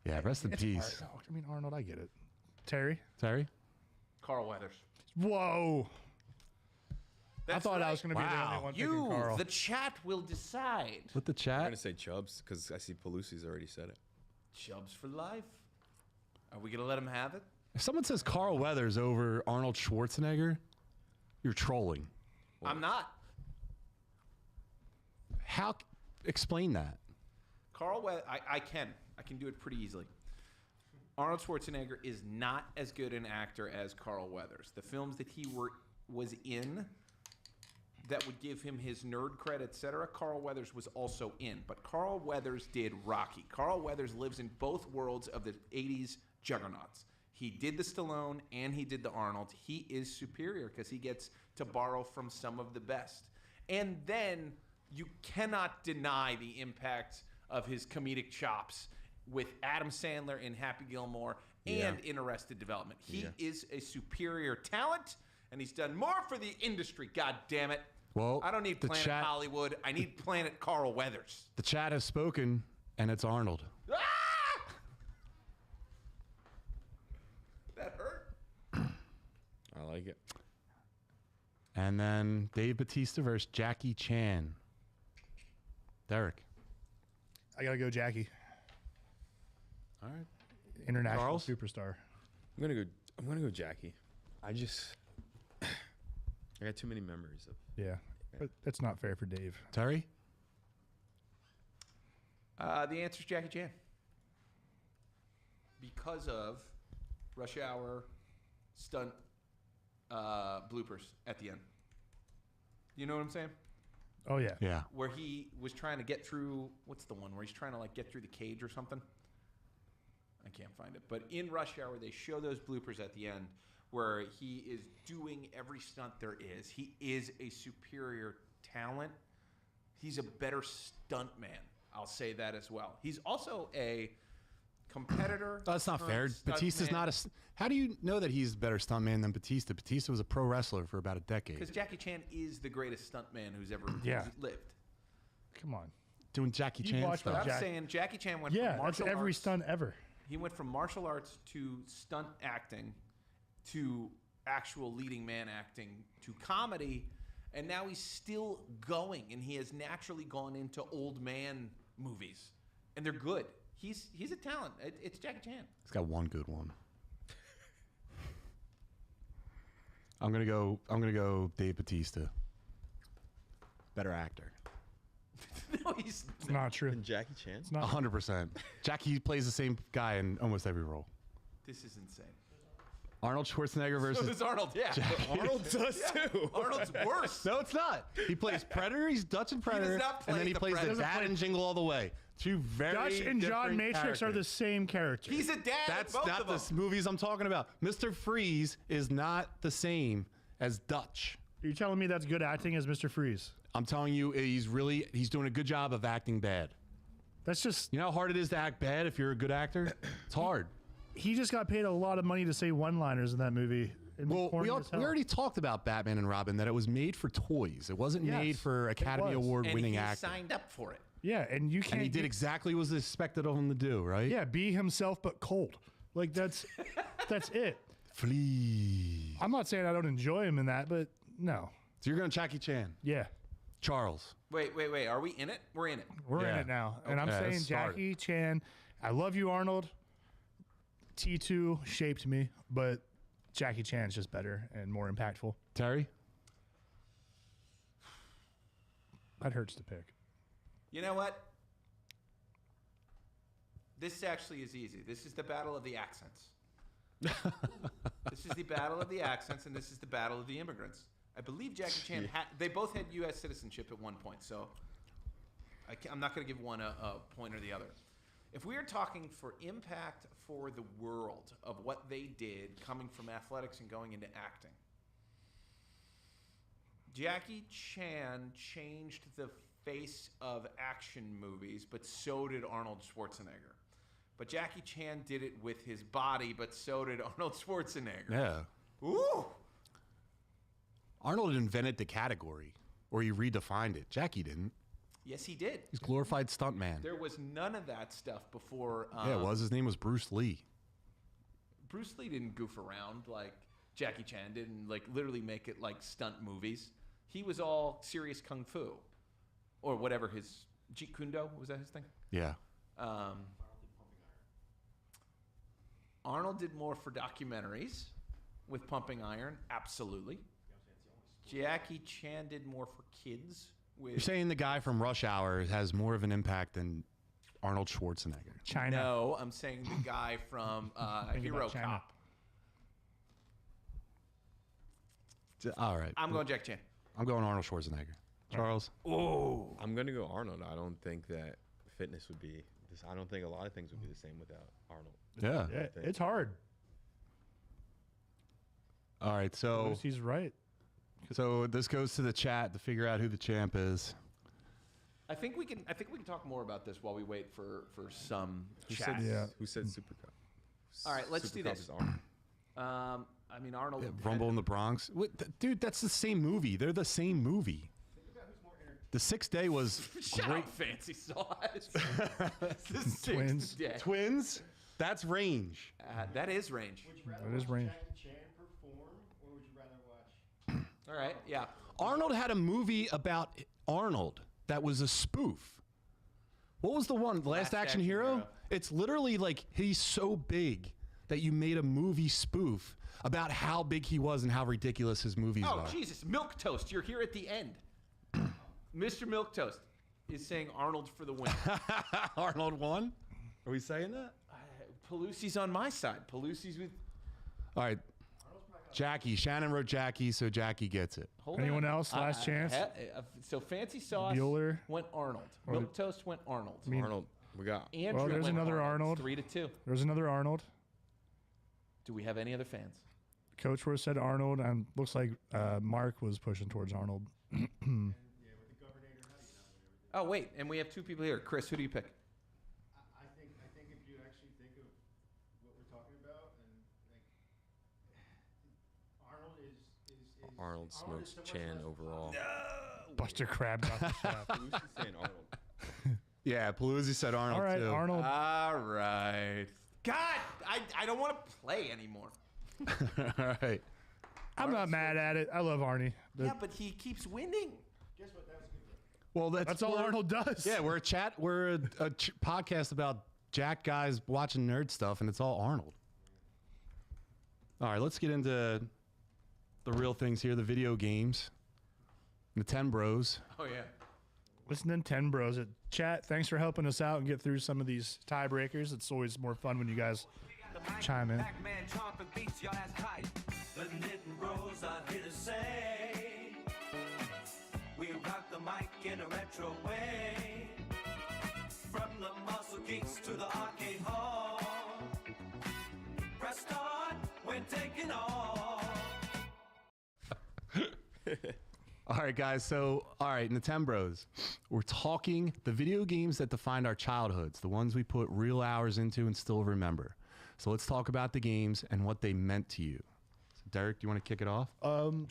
Yeah, rest in peace. Oh, I mean, Arnold, I get it. Terry? Terry? Carl Weathers. Whoa. I That's thought I right. was going to be the Wow. only one picking You, Carl. the chat will decide. With the I'm chat? gonna say Chubbs because I see Pelusi's already said it. Chubbs for life. Are we gonna let him have it? If someone says Carl Weathers over Arnold Schwarzenegger, you're trolling. I'm not. How? Explain that. Carl Weathers. I can do it pretty easily. Arnold Schwarzenegger is not as good an actor as Carl Weathers. The films that he was in that would give him his nerd cred, etc., Carl Weathers was also in. But Carl Weathers did Rocky. Carl Weathers lives in both worlds of the 80s juggernauts. He did the Stallone and he did the Arnold. He is superior because he gets to borrow from some of the best. And then you cannot deny the impact of his comedic chops with Adam Sandler in Happy Gilmore and in Arrested Development. He is a superior talent, and he's done more for the industry, God damn it. Well, I don't need the Planet chat- Hollywood. I need Planet Carl Weathers. The chat has spoken, and it's Arnold. Ah! That hurt. I like it. And then Dave Bautista versus Jackie Chan. Derek. I got to go Jackie. All right. International Charles? superstar. I'm gonna go Jackie. I got too many memories of. Yeah. But that's not fair for Dave. Terry? The answer's Jackie Chan. Because of Rush Hour stunt bloopers at the end. You know what I'm saying? Oh yeah. Yeah. where he was trying to get through. What's the one where he's trying to like get through the cage or something? I can't find it. But in Rush Hour, they show those bloopers at the end where he is doing every stunt there is. He is a superior talent. He's a better stuntman. I'll say that as well. He's also a competitor. That's not fair. Batista's not a. How do you know that he's a better stuntman than Batista? Batista was a pro wrestler for about a decade. Because Jackie Chan is the greatest stuntman who's ever lived. Come on. Doing Jackie You Chan watched stuff. I'm Jack- saying Jackie Chan went Yeah, from that's martial every arts. stunt ever. He went from martial arts to stunt acting to actual leading man acting to comedy, and now he's still going, and he has naturally gone into old man movies, and they're good. He's a talent. It's Jackie Chan. He's got one good one. I'm gonna go Dave Batista. Better actor. No, he's It's not true. And Jackie Chan? It's not. 100%. Jackie plays the same guy in almost every role. This is insane. Arnold Schwarzenegger So versus. does Arnold. Yeah, Arnold does too. Arnold's worse. No, it's not. He plays Predator. He's Dutch and Predator, not play and then he the plays the Predator. dad in Jingle All the Way. Two very Dutch and John different Matrix are the characters. same character. He's a dad. That's in both not of the them. movies I'm talking about. Mr. Freeze is not the same as Dutch. You're telling me that's good acting as Mr. Freeze? I'm telling you, he's doing a good job of acting bad. That's just You know how hard it is to act bad if you're a good actor? It's hard. he just got paid a lot of money to say one-liners in that movie. It was Well, corny we as hell. already talked about Batman and Robin, that it was made for toys. It wasn't Yes, made for Academy was. Award and winning he acting. signed up for it. Yeah, and you can't. And he did exactly what was expected of him to do, right? Yeah, be himself but cold. Like that's it. Flee. I'm not saying I don't enjoy him in that, but no. So you're going to Jackie Chan. Yeah, Charles. Wait. Are we in it? We're in it. we're in Yeah. it now, and I'm Okay, saying let's start. Jackie Chan. I love you, Arnold. T2 shaped me, but Jackie Chan's just better and more impactful. Terry? That hurts to pick. You know what? This actually is easy. This is the battle of the accents. This is the battle of the accents, and this is the battle of the immigrants. I believe Jackie Chan, they both had U.S. citizenship at one point, so I'm not going to give one a point or the other. If we are talking for impact for the world of what they did coming from athletics and going into acting, Jackie Chan changed the face of action movies, but so did Arnold Schwarzenegger. But Jackie Chan did it with his body, but so did Arnold Schwarzenegger. Yeah. Ooh! Arnold invented the category, or he redefined it. Jackie didn't. Yes, he did. He's glorified stuntman. There was none of that stuff before. Yeah, it was. His name was Bruce Lee. Bruce Lee didn't goof around like Jackie Chan did and like literally make it like stunt movies. He was all serious kung fu, or whatever his Jeet Kune Do, was that his thing? Yeah. Arnold did more for documentaries with Pumping Iron, absolutely. Jackie Chan did more for kids with. You're saying the guy from Rush Hour has more of an impact than Arnold Schwarzenegger. China. No, I'm saying the guy from Thinking Hero about China. Cop. All right. I'm going Jackie Chan. I'm going Arnold Schwarzenegger. Charles? Oh, I'm gonna go Arnold. I don't think that fitness would be this. I don't think a lot of things would be the same without Arnold. Yeah. Yeah, it's hard. All right. So He's right. this goes to the chat to figure out who the champ is. I think we can talk more about this while we wait for some chat. Yeah. Who said Super Cup? All right, let's Super do Cup this. is Arnold. I mean, Arnold. Rumble in the Bronx. Dude, that's the same movie. They're the same movie. The Sixth Day was Shut great. up, fancy sauce. The Sixth Twins. Day. Twins? That's range. That is range. That is range. Jackie Chan perform, or would you rather watch? All right, yeah. Arnold had a movie about Arnold that was a spoof. What was the one? Last Action Hero? It's literally like he's so big that you made a movie spoof about how big he was and how ridiculous his movies Oh, are. Jesus. Milk Toast, you're here at the end. Mr. Milk Toast is saying Arnold for the win. Arnold won? Are we saying that? Pelusi's on my side. Pelusi's with. All right. Jackie. Shannon wrote Jackie, so Jackie gets it. Hold Anyone on. else? Last chance? So Fancy Sauce Bueller. went Arnold. Milk Toast went Arnold. Arnold, we got. Andrew Well, there's went another Arnold. 3-2. There's another Arnold. Do we have any other fans? Coach Worth said Arnold, and looks like Mark was pushing towards Arnold. Oh, wait. And we have 2 people here. Chris, who do you pick? I think if you actually think of what we're talking about, and like Arnold is Arnold is smokes so much Chan less overall. Buster Crab got the shaft. Who's saying Arnold? Yeah, Paluzzi said Arnold All right, too. Arnold. All right. God, I don't want to play anymore. All right. I'm not mad at it. I love Arnie. Yeah, but he keeps winning. Guess what? That was a good one. Well, That's all Arnold does. Yeah, we're a podcast about Jack guys watching nerd stuff, and it's all Arnold. All right, let's get into the real things here, the video games. Nintenbros. Oh, yeah. Listen to Nintenbros. Chat, thanks for helping us out and get through some of these tiebreakers. It's always more fun when you guys chime in. The Nintenbros are here to say we rock the mic in a retro way. From the muscle geeks to the arcade hall. Press start, we're taking off. All right, guys. So, all right, Nintenbros. We're talking the video games that defined our childhoods, the ones we put real hours into and still remember. So let's talk about the games and what they meant to you. So Derek, do you want to kick it off?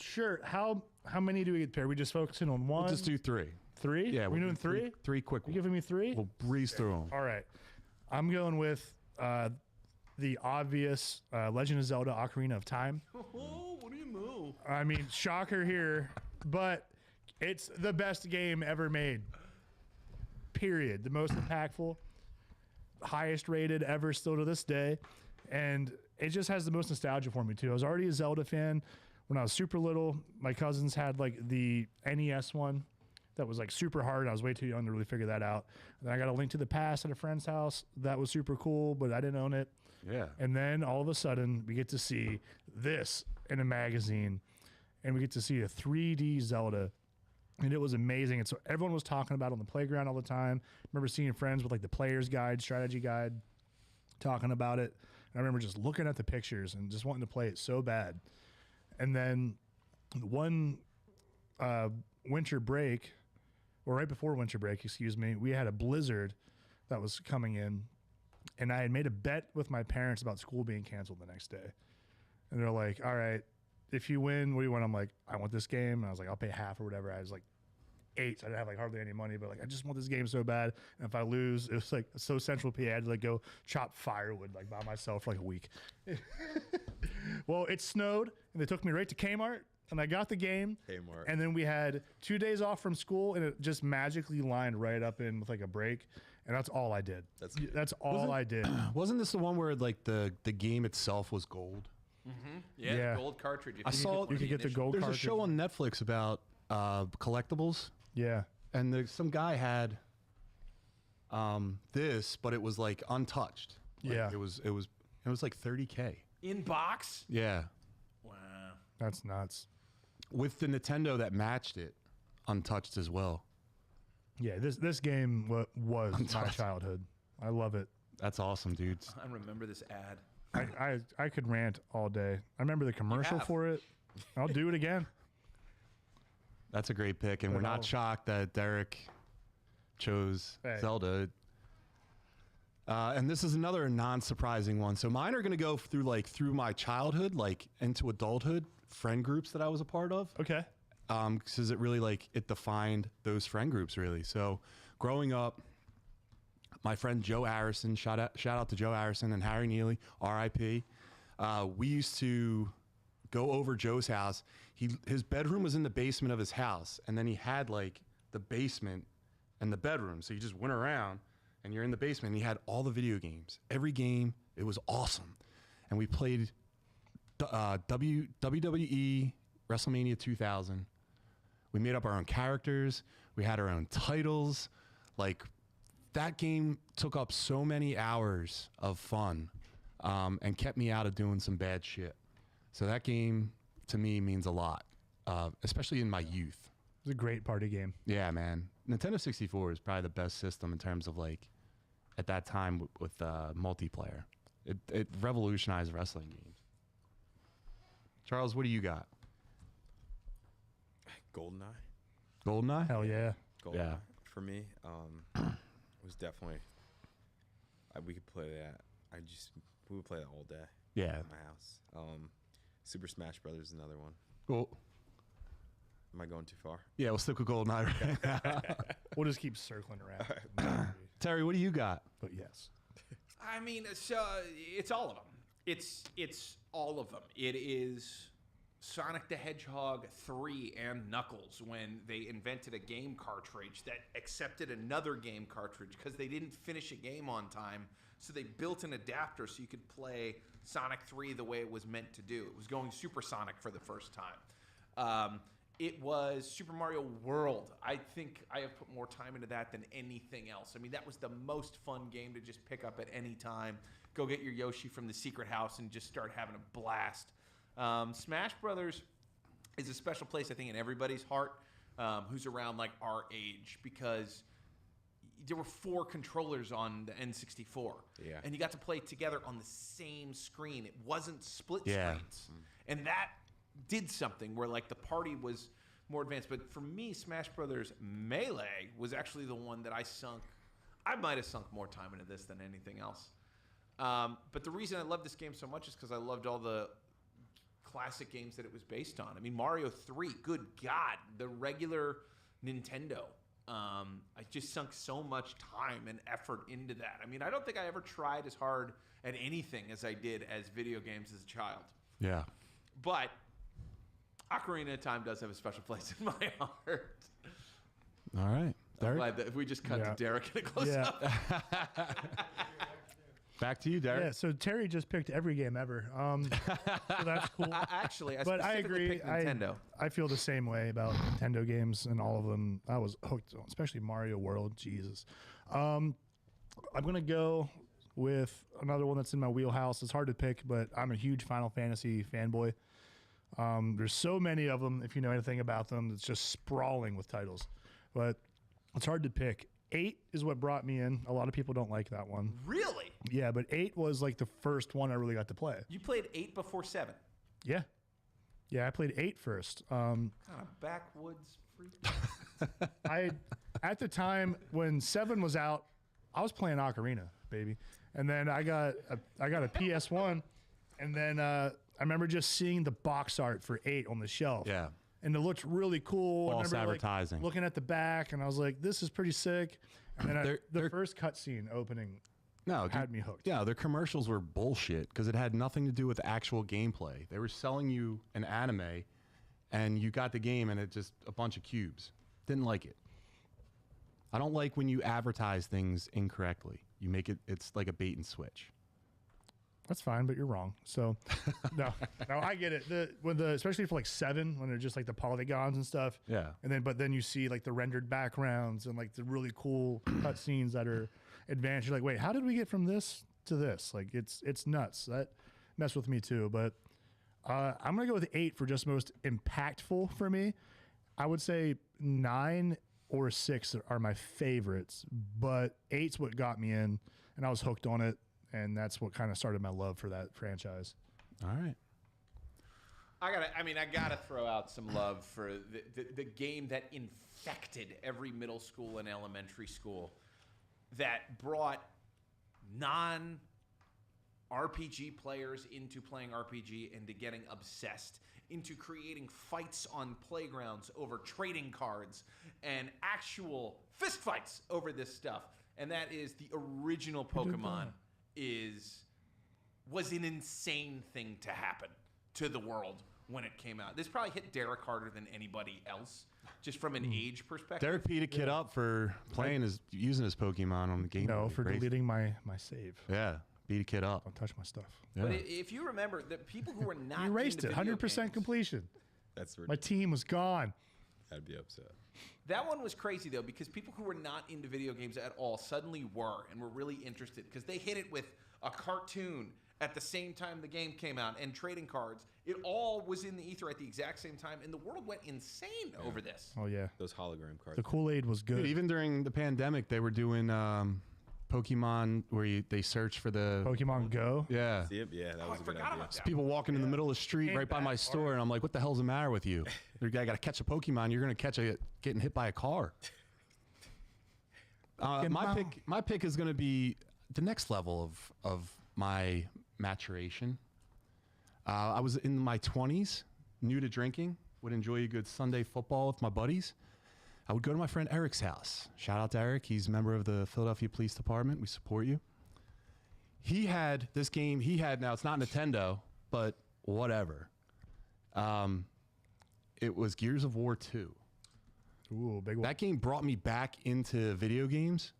Sure. How many do we get paired? We just focusing on one? We'll just do 3. 3? Yeah, we we'll doing do 3? 3 quick You ones. giving me 3? We'll breeze through them. All right. I'm going with the obvious Legend of Zelda Ocarina of Time. Oh, what do you move? I mean, shocker here, but it's the best game ever made. Period. The most impactful, highest rated ever still to this day. And it just has the most nostalgia for me, too. I was already a Zelda fan when I was super little. My cousins had like the NES one that was like super hard. I was way too young to really figure that out. And then I got a Link to the Past at a friend's house. That was super cool, but I didn't own it. Yeah. And then all of a sudden, we get to see this in a magazine, and we get to see a 3D Zelda, and it was amazing. And so everyone was talking about it on the playground all the time. I remember seeing friends with like the player's guide, strategy guide, talking about it. And I remember just looking at the pictures and just wanting to play it so bad. And then one winter break, or right before winter break, excuse me, we had a blizzard that was coming in. And I had made a bet with my parents about school being canceled the next day. And they're like, all right, if you win, what do you want? I'm like, I want this game. And I was like, I'll pay half or whatever. I was like 8, so I didn't have like hardly any money, but like, I just want this game so bad. And if I lose, it was like so Central PA, I had to like go chop firewood like by myself for like a week. Well, it snowed and they took me right to Kmart and I got the game. Kmart. And then we had 2 days off from school and it just magically lined right up in with like a break. And that's all I did. That's all I did. Wasn't this the one where like the game itself was gold? Yeah, Yeah. the gold cartridge. If I saw You could get the gold There's cartridge. a show on Netflix about collectibles, Yeah. and some guy had this, but it was like untouched. Like, Yeah. it was like $30K. in box. Yeah, Wow. That's nuts. with the Nintendo that matched it, untouched as well. Yeah, this game was my Untouched. childhood. I love it. That's awesome, dude. I remember this ad. I could rant all day. I remember the commercial have. for it. I'll do it again. That's a great pick, and we're not shocked that Derek chose Hey. Zelda. And this is another non-surprising one. So mine are going to go through my childhood, like into adulthood, friend groups that I was a part of. Okay. Because it really it defined those friend groups really. So growing up, my friend Joe Harrison, shout out to Joe Harrison and Harry Neely, R.I.P. We used to go over Joe's house. His bedroom was in the basement of his house, and then he had like the basement and the bedroom. So you just went around, and you're in the basement. And he had all the video games, every game. It was awesome, and we played WWE WrestleMania 2000. We made up our own characters. We had our own titles. Like, that game took up so many hours of fun and kept me out of doing some bad shit. So that game to me means a lot, especially in my youth. It was a great party game. Yeah, man. Nintendo 64 is probably the best system in terms of like at that time with multiplayer. It revolutionized wrestling games. Charles, what do you got? GoldenEye. GoldenEye? Hell yeah. GoldenEye. Yeah. For me, was definitely. We could play that. We would play that all day. Yeah. At my house. Super Smash Brothers is another one. Cool. Am I going too far? Yeah, we'll stick with GoldenEye right now. We'll just keep circling around. Terry, what do you got? But yes. I mean, it's all of them. It's all of them. It is Sonic the Hedgehog 3 and Knuckles when they invented a game cartridge that accepted another game cartridge because they didn't finish a game on time. So they built an adapter so you could play Sonic 3 the way it was meant to do. It was going supersonic for the first time. It was Super Mario World. I think I have put more time into that than anything else. I mean, that was the most fun game to just pick up at any time. Go get your Yoshi from the secret house and just start having a blast. Smash Brothers is a special place, I think, in everybody's heart who's around like our age because there were 4 controllers on the N64. Yeah. And you got to play together on the same screen. It wasn't split Yeah. screens. And that did something where like the party was more advanced. But for me, Smash Brothers Melee was actually the one that I might have sunk more time into this than anything else. But the reason I love this game so much is because I loved all the classic games that it was based on. I mean, Mario 3, good God, the regular Nintendo. I just sunk so much time and effort into that. I mean, I don't think I ever tried as hard at anything as I did as video games as a child. Yeah. But Ocarina of Time does have a special place in my heart. All right. I'm Derek? glad that if we just cut Yeah. to Derek in a close-up. Back to you, Derek. Yeah, so Terry just picked every game ever. So that's cool. Actually, I But I specifically agree. picked Nintendo. I feel the same way about Nintendo games and all of them. I was hooked on, especially Mario World. Jesus. I'm going to go with another one that's in my wheelhouse. It's hard to pick, but I'm a huge Final Fantasy fanboy. There's so many of them. If you know anything about them, it's just sprawling with titles. But it's hard to pick. 8 is what brought me in. A lot of people don't like that one. Really? Yeah, but 8 was like the first one I really got to play. You played 8 before 7. Yeah. Yeah, I played 8 first. Kind of backwoods freak. At the time when 7 was out, I was playing Ocarina, baby. And then I got a PS1, and then I remember just seeing the box art for 8 on the shelf. Yeah. And it looked really cool. I False remember, advertising. looking at the back, and I was like, this is pretty sick. And then the They're- first cutscene opening No, had me hooked. Yeah, their commercials were bullshit because it had nothing to do with actual gameplay. They were selling you an anime, and you got the game, and it just a bunch of cubes. Didn't like it. I don't like when you advertise things incorrectly. You make it's like a bait and switch. That's fine, but you're wrong. So, no, I get it. Especially for like 7, when they're just like the polygons and stuff. Yeah. But then you see like the rendered backgrounds and like the really cool cutscenes that are advanced. You're like, wait, how did we get from this to this? Like, it's nuts. That messed with me too. But I'm gonna go with 8 for just most impactful for me. I would say 9 or 6 are my favorites, but 8's what got me in, and I was hooked on it. And that's what kind of started my love for that franchise. All right. I gotta throw out some love for the game that infected every middle school and elementary school, that brought non-RPG players into playing RPG, into getting obsessed, into creating fights on playgrounds over trading cards and actual fist fights over this stuff. And that is the original Pokemon. Was an insane thing to happen to the world when it came out. This probably hit Derek harder than anybody else, just from an age perspective. Derek beat a kid up for using his Pokemon on the game. No, for Crazy. deleting my save. Yeah, beat a kid up. Don't touch my stuff. Yeah. But if you remember, the people who were not You erased into it. video 100% games, completion. That's My ridiculous. team was gone. I'd be upset. That one was crazy, though, because people who were not into video games at all suddenly were, and were really interested, because they hit it with a cartoon at the same time the game came out, and trading cards. It all was in the ether at the exact same time, and the world went insane over this. Oh yeah, Those hologram cards. the Kool-Aid was good. Dude, even during the pandemic, they were doing Pokemon where they search for the Pokemon Go. Yeah. See it? Yeah, that was a good forgot idea. about that. People walking in the middle of the street right by my store, and I'm like, what the hell's the matter with you? You got to catch a Pokemon. You're going to catch a getting hit by a car. My pick is going to be the next level of my maturation. I was in my 20s, new to drinking, would enjoy a good Sunday football with my buddies. I would go to my friend Eric's house. Shout out to Eric. He's a member of the Philadelphia Police Department. We support you. He had this game. Now it's not Nintendo, but whatever. It was Gears of War 2. Ooh, big one. That game brought me back into video games.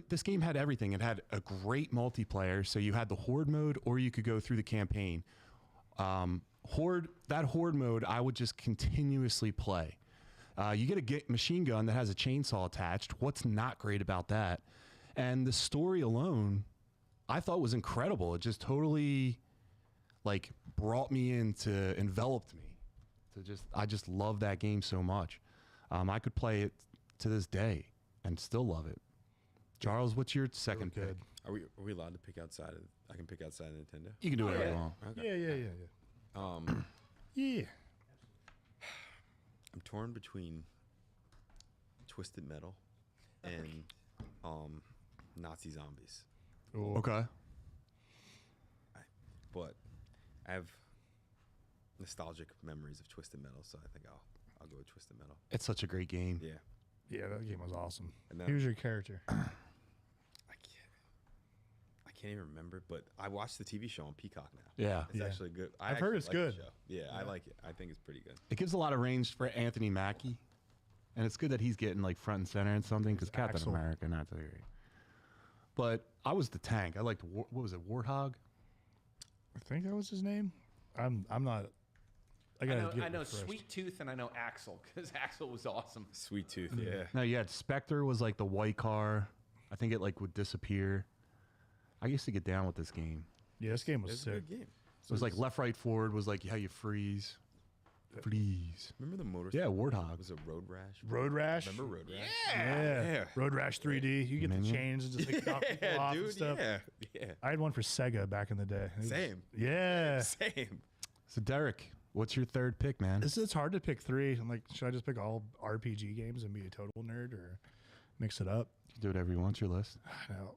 This game had everything. It had a great multiplayer, so you had the Horde mode, or you could go through the campaign. Horde mode, I would just continuously play. You get a machine gun that has a chainsaw attached. What's not great about that? And the story alone, I thought was incredible. It just totally brought me enveloped me. I just love that game so much. I could play it to this day and still love it. Charles, what's your second pick? Are we allowed to pick outside of? I can pick outside of Nintendo. You can do whatever you want. Okay. Yeah. Yeah. I'm torn between Twisted Metal and Nazi zombies. Ooh. Okay. But I have nostalgic memories of Twisted Metal, so I think I'll go with Twisted Metal. It's such a great game. Yeah. Yeah, that game was awesome. And Who's your character? I can't even remember, but I watched the TV show on Peacock now. Yeah. It's actually good. I've heard it's good. Yeah, I like it. I think it's pretty good. It gives a lot of range for Anthony Mackie, and it's good that he's getting front and center and something because Captain Axel. America, not to agree. But I was the tank. I liked what was it, Warthog? I think that was his name. I'm not. I know Sweet Tooth and I know Axel because Axel was awesome. Sweet Tooth, yeah. No, you had Spectre was the white car. I think it would disappear. I used to get down with this game. Yeah, this game was It's a sick. good game. It was left, right, forward was how you freeze. Freeze. Remember the motorcycle? Yeah, Warthog. Was it Road Rash? Road Rash. Remember Road Rash? Yeah. Road Rash 3D. You get the chains and just knock people off and Dude, stuff. yeah. I had one for Sega back in the day. It was- Same. Yeah. Same. So Derek, what's your third pick, man? It's hard to pick three. I'm like, should I just pick all RPG games and be a total nerd or mix it up? Do whatever you want. It's your list. I know.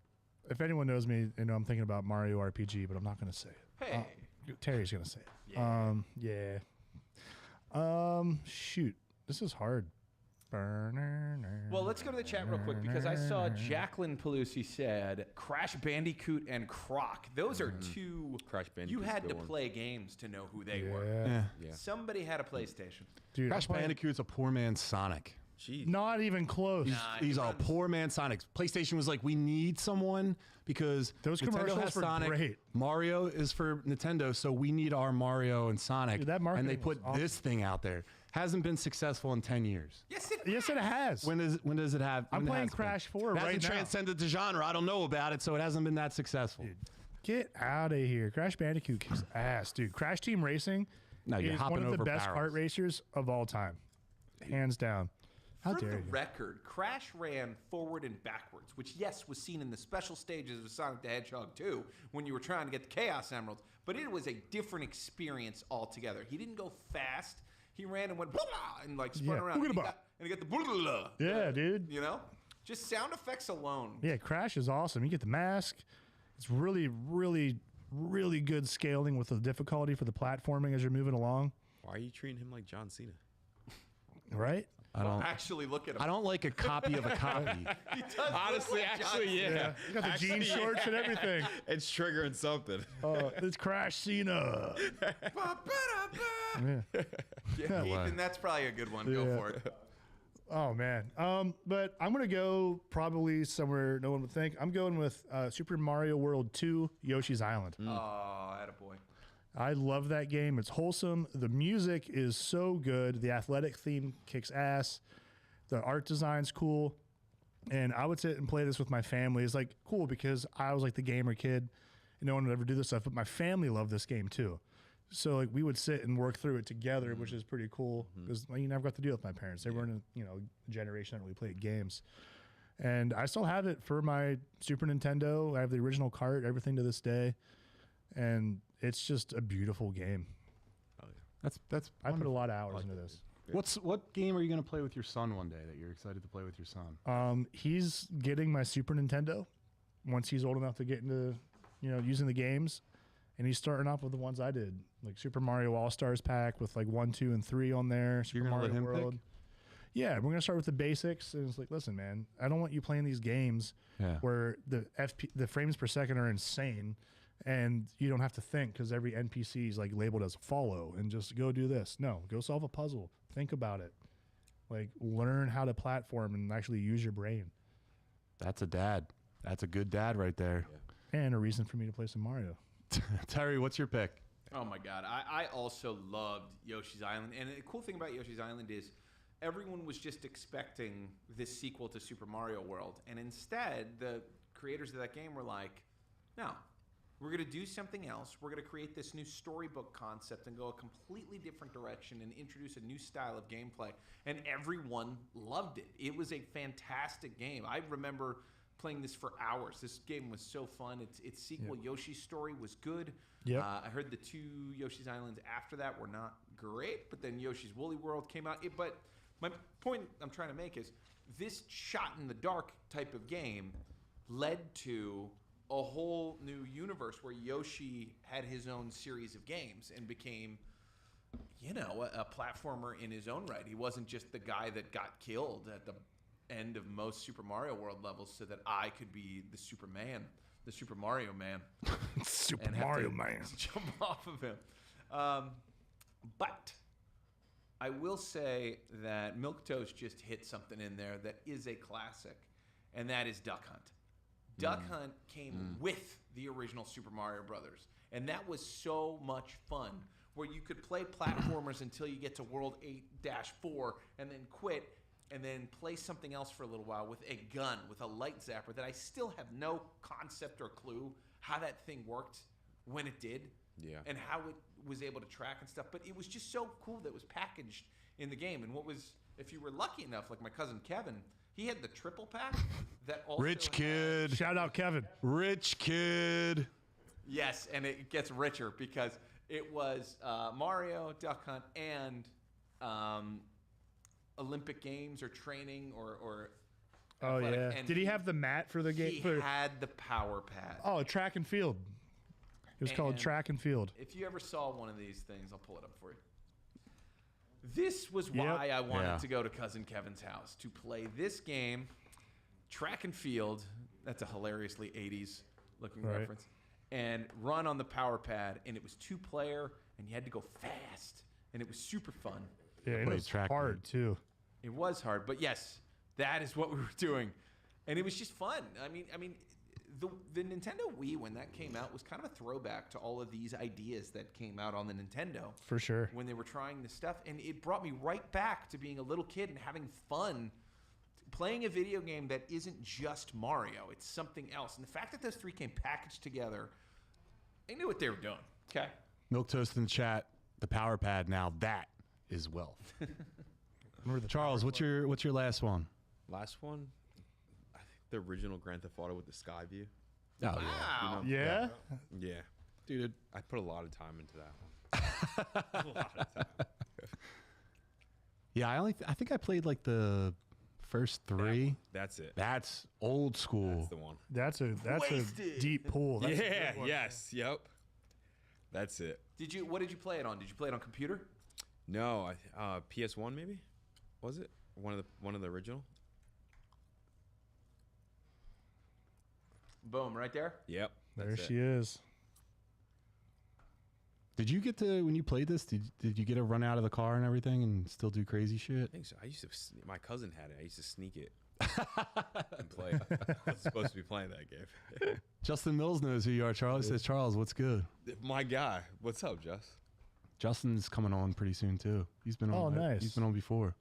If anyone knows me, I'm thinking about Mario RPG, but I'm not going to say it. Hey. Terry's going to say it. Yeah. Shoot. This is hard. Well, let's go to the chat real quick because I saw Jacqueline Pelusi said Crash Bandicoot and Croc. Those are two. Crash You Bandicoot's had a to good one. play games to know who they were. Yeah. Yeah. Somebody had a PlayStation. Dude, Crash Bandicoot's a poor man's Sonic. Jeez. not even close. He's a poor man Sonic. PlayStation was we need someone because Those Nintendo commercials has were Sonic. great. Mario is for Nintendo, so we need our Mario and Sonic. Dude, that and marketing they was put awesome. this thing out there. Hasn't been successful in 10 years. Yes, Yes, it has. When does it have? I'm when playing has it been? Crash 4 It right hasn't now. transcended the genre. I don't know about it, so it hasn't been that successful. Get out of here. Crash Bandicoot kicks ass, dude. Crash Team Racing No, you're is hopping one of the over best barrels. kart racers of all time. Hands down. How For dare the you? record, Crash ran forward and backwards, which, yes, was seen in the special stages of Sonic the Hedgehog 2 when you were trying to get the Chaos Emeralds, but it was a different experience altogether. He didn't go fast. He ran and went blah, blah, and spun Yeah. around. And Booga-da-ba. he got the blah, blah, blah. Yeah, dude. You know? Just sound effects alone. Yeah, Crash is awesome. You get the mask. It's really, really, really good scaling with the difficulty for the platforming as you're moving along. Why are you treating him like John Cena? Right? Well, actually, look at him. I don't like a copy of a copy. He does look Honestly, like John actually, Cena. yeah. You got the jean shorts and everything. It's triggering something. It's Crash Cena. Yeah, Ethan, that's probably a good one. Go Yeah. for it. Oh, man. But I'm going to go probably somewhere no one would think. I'm going with Super Mario World 2, Yoshi's Island. Oh, attaboy. I love that game. It's wholesome. The music is so good. The athletic theme kicks ass. The art design's cool. And I would sit and play this with my family. It's cool because I was the gamer kid. no one would ever do this stuff. But my family loved this game too. So like we would sit and work through it together, which is pretty cool because you never got to deal with my parents. They weren't a generation that really played games. And I still have it for my Super Nintendo. I have the original cart, everything to this day. And it's just a beautiful game. Oh, yeah. That's I put a lot of hours into this. What game are you going to play with your son one day that you're excited to play with your son? He's getting my Super Nintendo once he's old enough to get into, using the games. And he's starting off with the ones I did, like Super Mario All-Stars pack with like 1, 2, and 3 on there. Super You're going to let him World. pick? Yeah, we're going to start with the basics. And it's like, listen, man, I don't want you playing these games where the frames per second are insane and you don't have to think because every NPC is like labeled as follow and just go do this. No, go solve a puzzle. Think about it. Like learn how to platform and actually use your brain. That's a dad. That's a good dad right there. Yeah. And a reason for me to play some Mario. Terry, what's your pick? Oh my God, I also loved Yoshi's Island, and the cool thing about Yoshi's Island is everyone was just expecting this sequel to Super Mario World, and instead the creators of that game were like, no, we're going to do something else. We're going to create this new storybook concept and go a completely different direction and introduce a new style of gameplay, and everyone loved it. It was a fantastic game. I remember playing this for hours. This game was so fun. Its sequel, Yoshi's Story, was good. Yep. I heard the 2 Yoshi's Islands after that were not great, but then Yoshi's Woolly World came out. But my point I'm trying to make is this shot-in-the-dark type of game led to a whole new universe where Yoshi had his own series of games and became, a platformer in his own right. He wasn't just the guy that got killed at the end of most Super Mario World levels so that I could be the Superman, the Super Mario Man. Super Mario Man. Jump off of him. But I will say that Milquetoast just hit something in there that is a classic, and that is Duck Hunt. Duck Hunt came with the original Super Mario Brothers, and that was so much fun, where you could play platformers until you get to World 8-4 and then quit, and then play something else for a little while with a gun, with a light zapper that I still have no concept or clue how that thing worked when it did, and how it was able to track and stuff. But it was just so cool that it was packaged in the game. And if you were lucky enough, like my cousin Kevin, he had the triple pack that also Rich kid. Shout out Kevin. Rich kid. Yes, and it gets richer because it was Mario, Duck Hunt, and Olympic Games or training or Oh athletic. yeah. And Did he have the mat for the game? He had the power pad. Oh, track and field. It was called And track and field. If you ever saw one of these things, I'll pull it up for you. This was why I wanted to go to cousin Kevin's house to play this game, track and field. That's a hilariously 80s looking reference. And run on the power pad, and it was 2-player, and you had to go fast, and it was super fun. Yeah, it was hard too. It was hard, but yes, that is what we were doing, and it was just fun. I mean, the Nintendo Wii, when that came out, was kind of a throwback to all of these ideas that came out on the Nintendo. For sure. When they were trying this stuff, and it brought me right back to being a little kid and having fun playing a video game that isn't just Mario. It's something else, and the fact that those 3 came packaged together, they knew what they were doing. Okay. Milquetoast in the chat. The power pad. Now that is wealth. Charles, what's your last one? Last one, I think the original Grand Theft Auto with the sky view. Oh Wow. Yeah? Yeah, dude. I put a lot of time into that one. A lot of time. Yeah, I think I played like the first 3. That's it. That's old school. That's the one. That's a deep pool. That's a good one. Yes. Yep. That's it. What did you play it on? Did you play it on computer? No, PS1 maybe. Was it one of the original? Boom, right there. Yep. There she is. Did you get to, when you played this, did you get to run out of the car and everything and still do crazy shit? I think so. I used to. My cousin had it. I used to sneak it and play. I was supposed to be playing that game. Justin Mills knows who you are. Charlie says, Charles, what's good? My guy. What's up, Jess? Justin's coming on pretty soon too. He's been on. Oh, nice. He's been on before.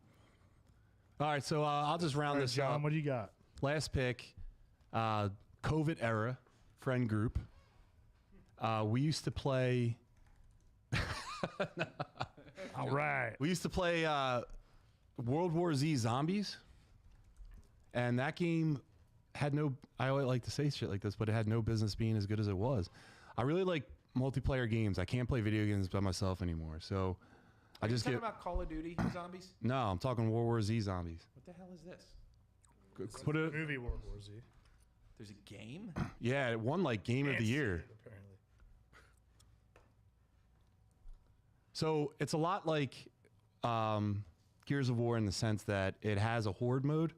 All right, so I'll just round this John, up. what do you got? Last pick, COVID era friend group. We used to play. All right. We used to play World War Z Zombies, and that game had no. I always like to say shit like this, but it had no business being as good as it was. I really like multiplayer games. I can't play video games by myself anymore, so I just talking get. about Call of Duty Zombies? No, I'm talking World War Z Zombies. What the hell is this? Put it. Movie World War Z. There's a game? Yeah, it won like Game of the Year. Apparently. So it's a lot like Gears of War in the sense that it has a horde mode.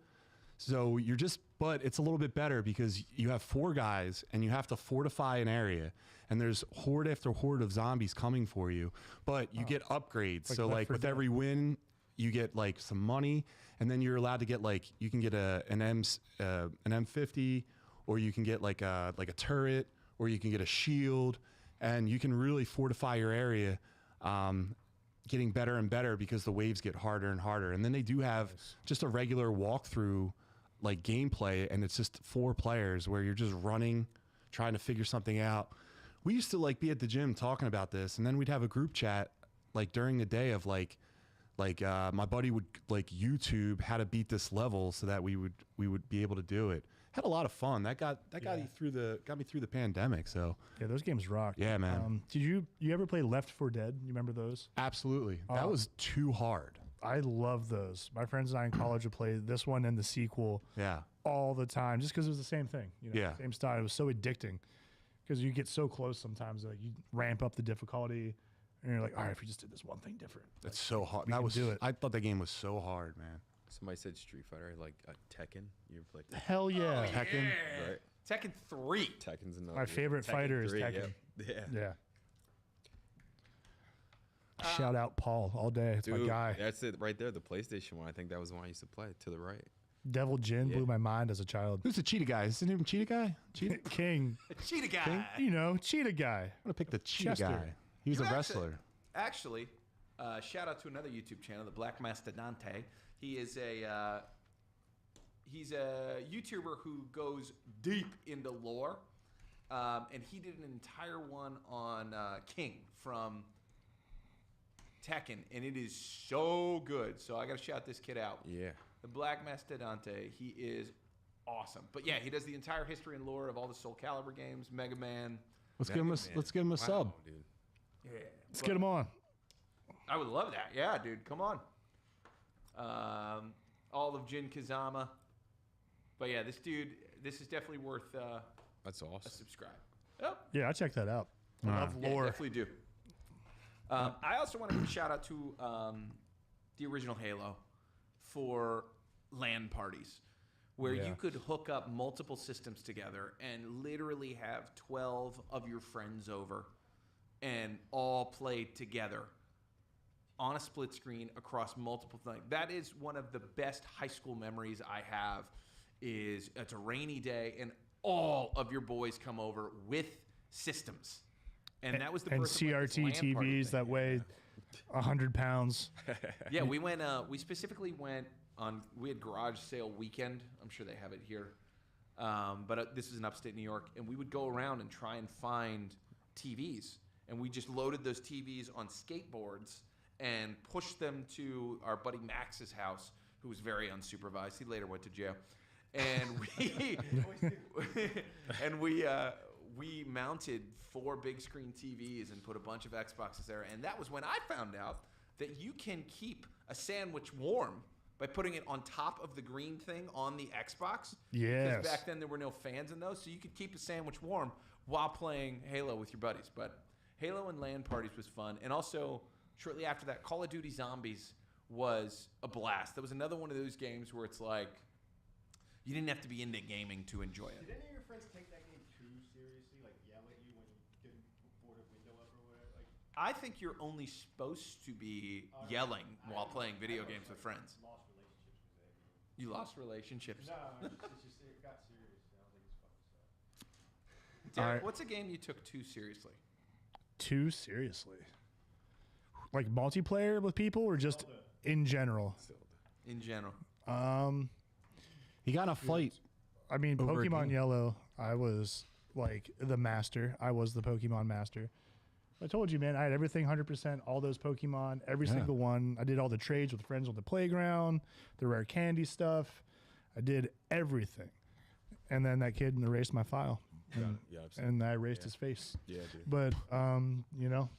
So you're just, but it's a little bit better because you have 4 guys and you have to fortify an area, and there's horde after horde of zombies coming for you. But you get upgrades. Like so Left like 4 with Dead. every win, you get like some money, and then you're allowed to get like you can get an M50, or you can get like a turret, or you can get a shield, and you can really fortify your area. Getting better and better because the waves get harder and harder. And then they do have just a regular walkthrough like gameplay, and it's just 4 players where you're just running, trying to figure something out. We used to like be at the gym talking about this, and then we'd have a group chat like during the day of like my buddy would like YouTube how to beat this level so that we would be able to do it. Had a lot of fun. That got me through the pandemic. So Yeah, those games rock. Yeah, man. Did you ever play Left 4 Dead? You remember those? absolutely, that was too hard. I love those. My friends and I in college would play this one and the sequel Yeah. all the time, just because it was the same thing. You know, Yeah. same style. It was so addicting because you get so close sometimes. Like you ramp up the difficulty, and you're like, all right, if we just did this one thing different. It's so hard. we That can was. do it. I thought that game was so hard, man. Somebody said Street Fighter, like Tekken. You ever played Hell yeah. Tekken. Right? Tekken 3. Tekken's another. My favorite fighter is 3, Tekken. Yeah. Yeah. Shout out Paul all day. It's Dude, my guy. that's it right there. The PlayStation one. I think that was the one I used to play. To the right. Devil Jin blew my mind as a child. Who's the cheetah guy? Is his name Cheetah Guy? Cheetah. King. Cheetah guy. You know, cheetah guy. I'm gonna pick the cheetah Chester. guy. He was a You wrestler. Actually, shout out to another YouTube channel, the Black Mastodonte. He is a he's a YouTuber who goes deep into lore, and he did an entire one on King from Tekken, and it is so good. So I got to shout this kid out. Yeah. The Black Mastodonte, he is awesome. But yeah, he does the entire history and lore of all the Soul Calibur games, Mega Man. Let's give him a sub. dude. Yeah, Let's get him on. I would love that. Yeah, dude, come on. All of Jin Kazama. But yeah, this is definitely worth That's a awesome. subscribe. Oh, Yeah, I check that out. I love yeah, lore. definitely do. I also want to give a shout out to the original Halo for LAN parties, where you could hook up multiple systems together and literally have 12 of your friends over and all play together on a split screen across multiple things. That is one of the best high school memories I have. Is it's a rainy day and all of your boys come over with systems. And that was the And birth of, like, this CRT LAN party TVs thing. that weigh 100 pounds. Yeah, we went. We specifically went on. We had garage sale weekend. I'm sure they have it here, but this is in upstate New York, and we would go around and try and find TVs, and we just loaded those TVs on skateboards and pushed them to our buddy Max's house, who was very unsupervised. He later went to jail, and we mounted 4 big screen TVs and put a bunch of Xboxes there. And that was when I found out that you can keep a sandwich warm by putting it on top of the green thing on the Xbox. Yes. Because back then there were no fans in those, so you could keep a sandwich warm while playing Halo with your buddies. But Halo and LAN parties was fun. And also, shortly after that, Call of Duty Zombies was a blast. That was another one of those games where it's like, you didn't have to be into gaming to enjoy it. Did any of your friends take that game too seriously? Like yell at you when you didn't board a window up or whatever? Like, I think you're only supposed to be yelling while playing video games with friends. lost relationships with that game. You lost relationships. No, it's just it got serious. I was like, it's fucking so. Derek, Alright. what's a game you took too seriously? Too seriously. Like multiplayer with people or just in general? In general. He got in a fight. I mean, Over a Pokemon game. Yellow, I was like the master. I was the Pokemon master. I told you, man, I had everything 100%, all those Pokemon, every single one. I did all the trades with friends on the playground, the rare candy stuff. I did everything. And then that kid erased my file. And I erased his face. Yeah, dude. But, you know,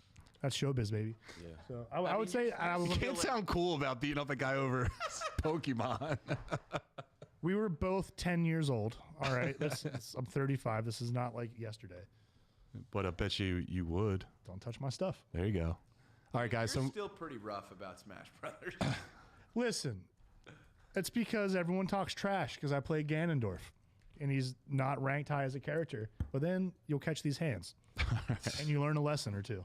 that's showbiz, baby. Yeah. So I would say You can't sound cool about beating up a guy over Pokemon. we were both 10 years old. All right. I'm 35. This is not like yesterday. But I bet you would. Don't touch my stuff. There you go. All right, guys. You're So still pretty rough about Smash Brothers. Listen, it's because everyone talks trash because I play Ganondorf. And he's not ranked high as a character. But then you'll catch these hands. And you learn a lesson or two.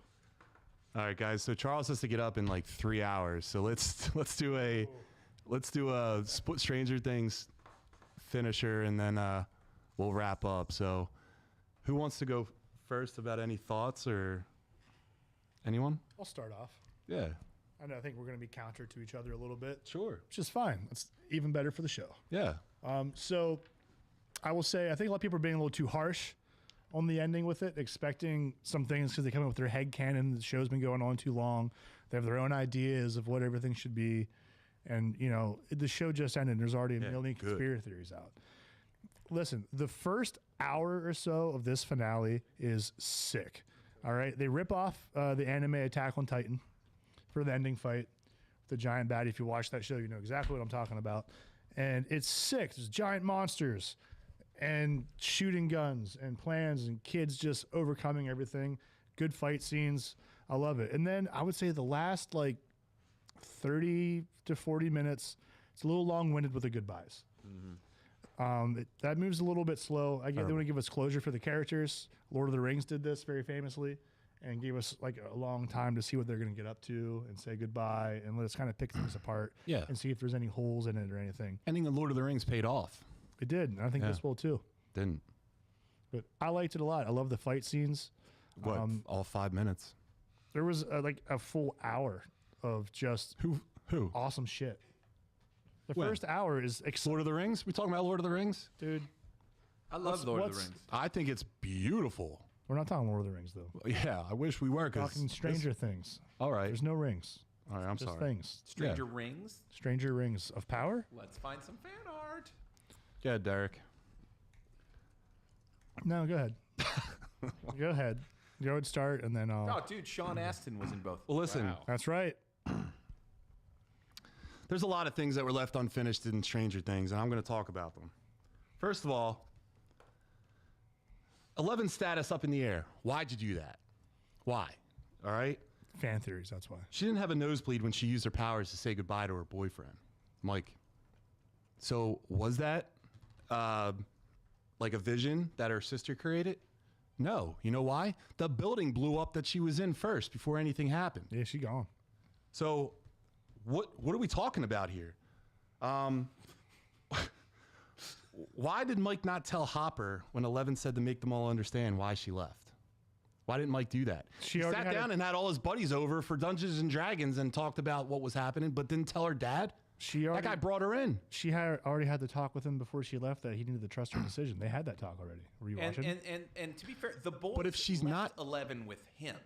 all right, guys. So Charles has to get up in like 3 hours. So let's do a Stranger Things finisher, and then we'll wrap up. So who wants to go first about any thoughts or anyone? I'll start off. Yeah. I think we're going to be counter to each other a little bit. Sure. Which is fine. It's even better for the show. Yeah. So I will say, I think a lot of people are being a little too harsh on the ending with it, expecting some things because they come in with their head canon. The show's been going on too long. They have their own ideas of what everything should be. And, you know, the show just ended. There's already a million conspiracy theories out. Listen, the first hour or so of this finale is sick. All right. They rip off the anime Attack on Titan for the ending fight. The giant baddie. If you watch that show, you know exactly what I'm talking about. And it's sick. There's giant monsters and shooting guns and plans and kids just overcoming everything. Good fight scenes. I love it. And then I would say the last like 30 to 40 minutes, it's a little long-winded with the goodbyes. That moves a little bit slow. I get they want to give us closure for the characters. Lord of the Rings did this very famously and gave us like a long time to see what they're going to get up to and say goodbye and let us kind of pick things apart and see if there's any holes in it or anything. Ending of Lord of the Rings paid off. It did, and I think this will too. Didn't. But I liked it a lot. I love the fight scenes. What? All 5 minutes. There was like a full hour of just Who? awesome shit. The When? first hour is Lord of the Rings? We talking about Lord of the Rings? dude. I love Lord of the Rings. I think it's beautiful. We're not talking Lord of the Rings though. Yeah, I wish we were. Talking Stranger Things. All right. There's no rings. All right, I'm Just sorry. things. Stranger Rings. Stranger Rings of Power. Let's find some fan art. Yeah, Derek. No, go ahead. Go ahead. Go ahead, start, and then I'll. Oh, dude, Sean Astin was in both. Well, listen. Wow. That's right. There's a lot of things that were left unfinished in Stranger Things, and I'm going to talk about them. First of all, 11's status up in the air. Why'd you do that? Why? All right? Fan theories. That's why. She didn't have a nosebleed when she used her powers to say goodbye to her boyfriend, Mike. So was that like a vision that her sister created? No. You know why? The building blew up that she was in first before anything happened. Yeah, she gone. So what are we talking about here? Why did Mike not tell Hopper when 11 said to make them all understand why she left? Why didn't Mike do that? He sat down and had all his buddies over for Dungeons and Dragons and talked about what was happening, but didn't tell her dad? That guy brought her in. She already had the talk with him before she left that he needed to trust her decision. They had that talk already. Were you watching? And to be fair, the boys But if she's left not 11 with him.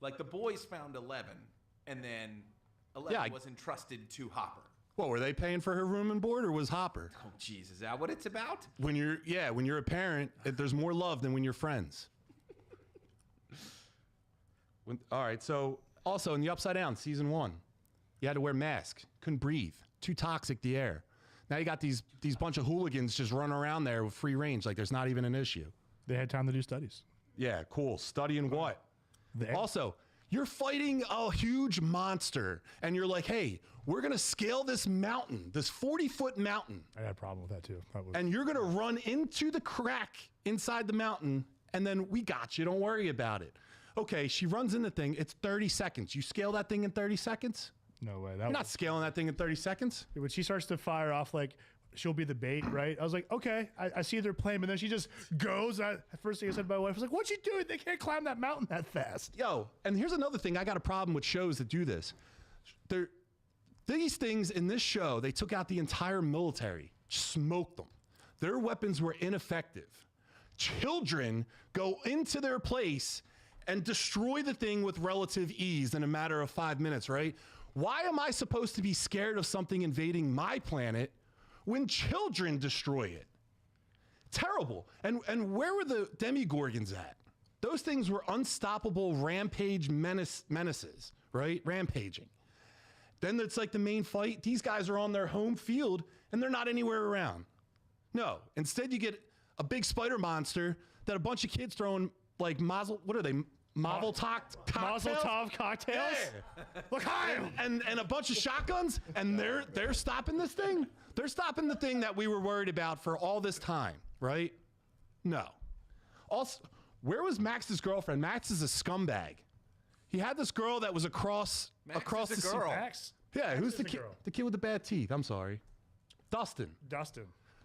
Like the boys found 11, and then 11 was entrusted to Hopper. What, were they paying for her room and board, or was Hopper? Oh, jeez, is that what it's about? When you're a parent, there's more love than when you're friends. All right, so also in the Upside Down, season 1, you had to wear masks, couldn't breathe, too toxic the air. Now you got these bunch of hooligans just running around there with free range, like there's not even an issue. They had time to do studies. Yeah, cool. Studying what? Also, you're fighting a huge monster, and you're like, hey, we're going to scale this mountain, this 40-foot mountain. I had a problem with that too. And you're going to run into the crack inside the mountain, and then we got you. Don't worry about it. Okay, she runs in the thing. It's 30 seconds. You scale that thing in 30 seconds? No way. You're not scaling that thing in 30 seconds. When she starts to fire off, like, she'll be the bait, right? I was like, okay, I see their plan, but then she just goes. First thing I said to my wife was like, what you doing? They can't climb that mountain that fast. Yo, and here's another thing. I got a problem with shows that do this. These things in this show, they took out the entire military, smoked them. Their weapons were ineffective. children go into their place and destroy the thing with relative ease in a matter of 5 minutes, right? Why am I supposed to be scared of something invading my planet when children destroy it? Terrible. And where were the Demigorgons at? Those things were unstoppable rampage menaces, right? Rampaging. Then it's like the main fight. These guys are on their home field and they're not anywhere around. No. Instead, you get a big spider monster that a bunch of kids throwing like Mazel Tov cocktails. Yeah. Look, and a bunch of shotguns, and they're stopping this thing. They're stopping the thing that we were worried about for all this time, right? No. Also, where was Max's girlfriend? Max is a scumbag. He had this girl that was across is the a girl. Max? Yeah, who's the is a kid? girl. The kid with the bad teeth. I'm sorry, Dustin.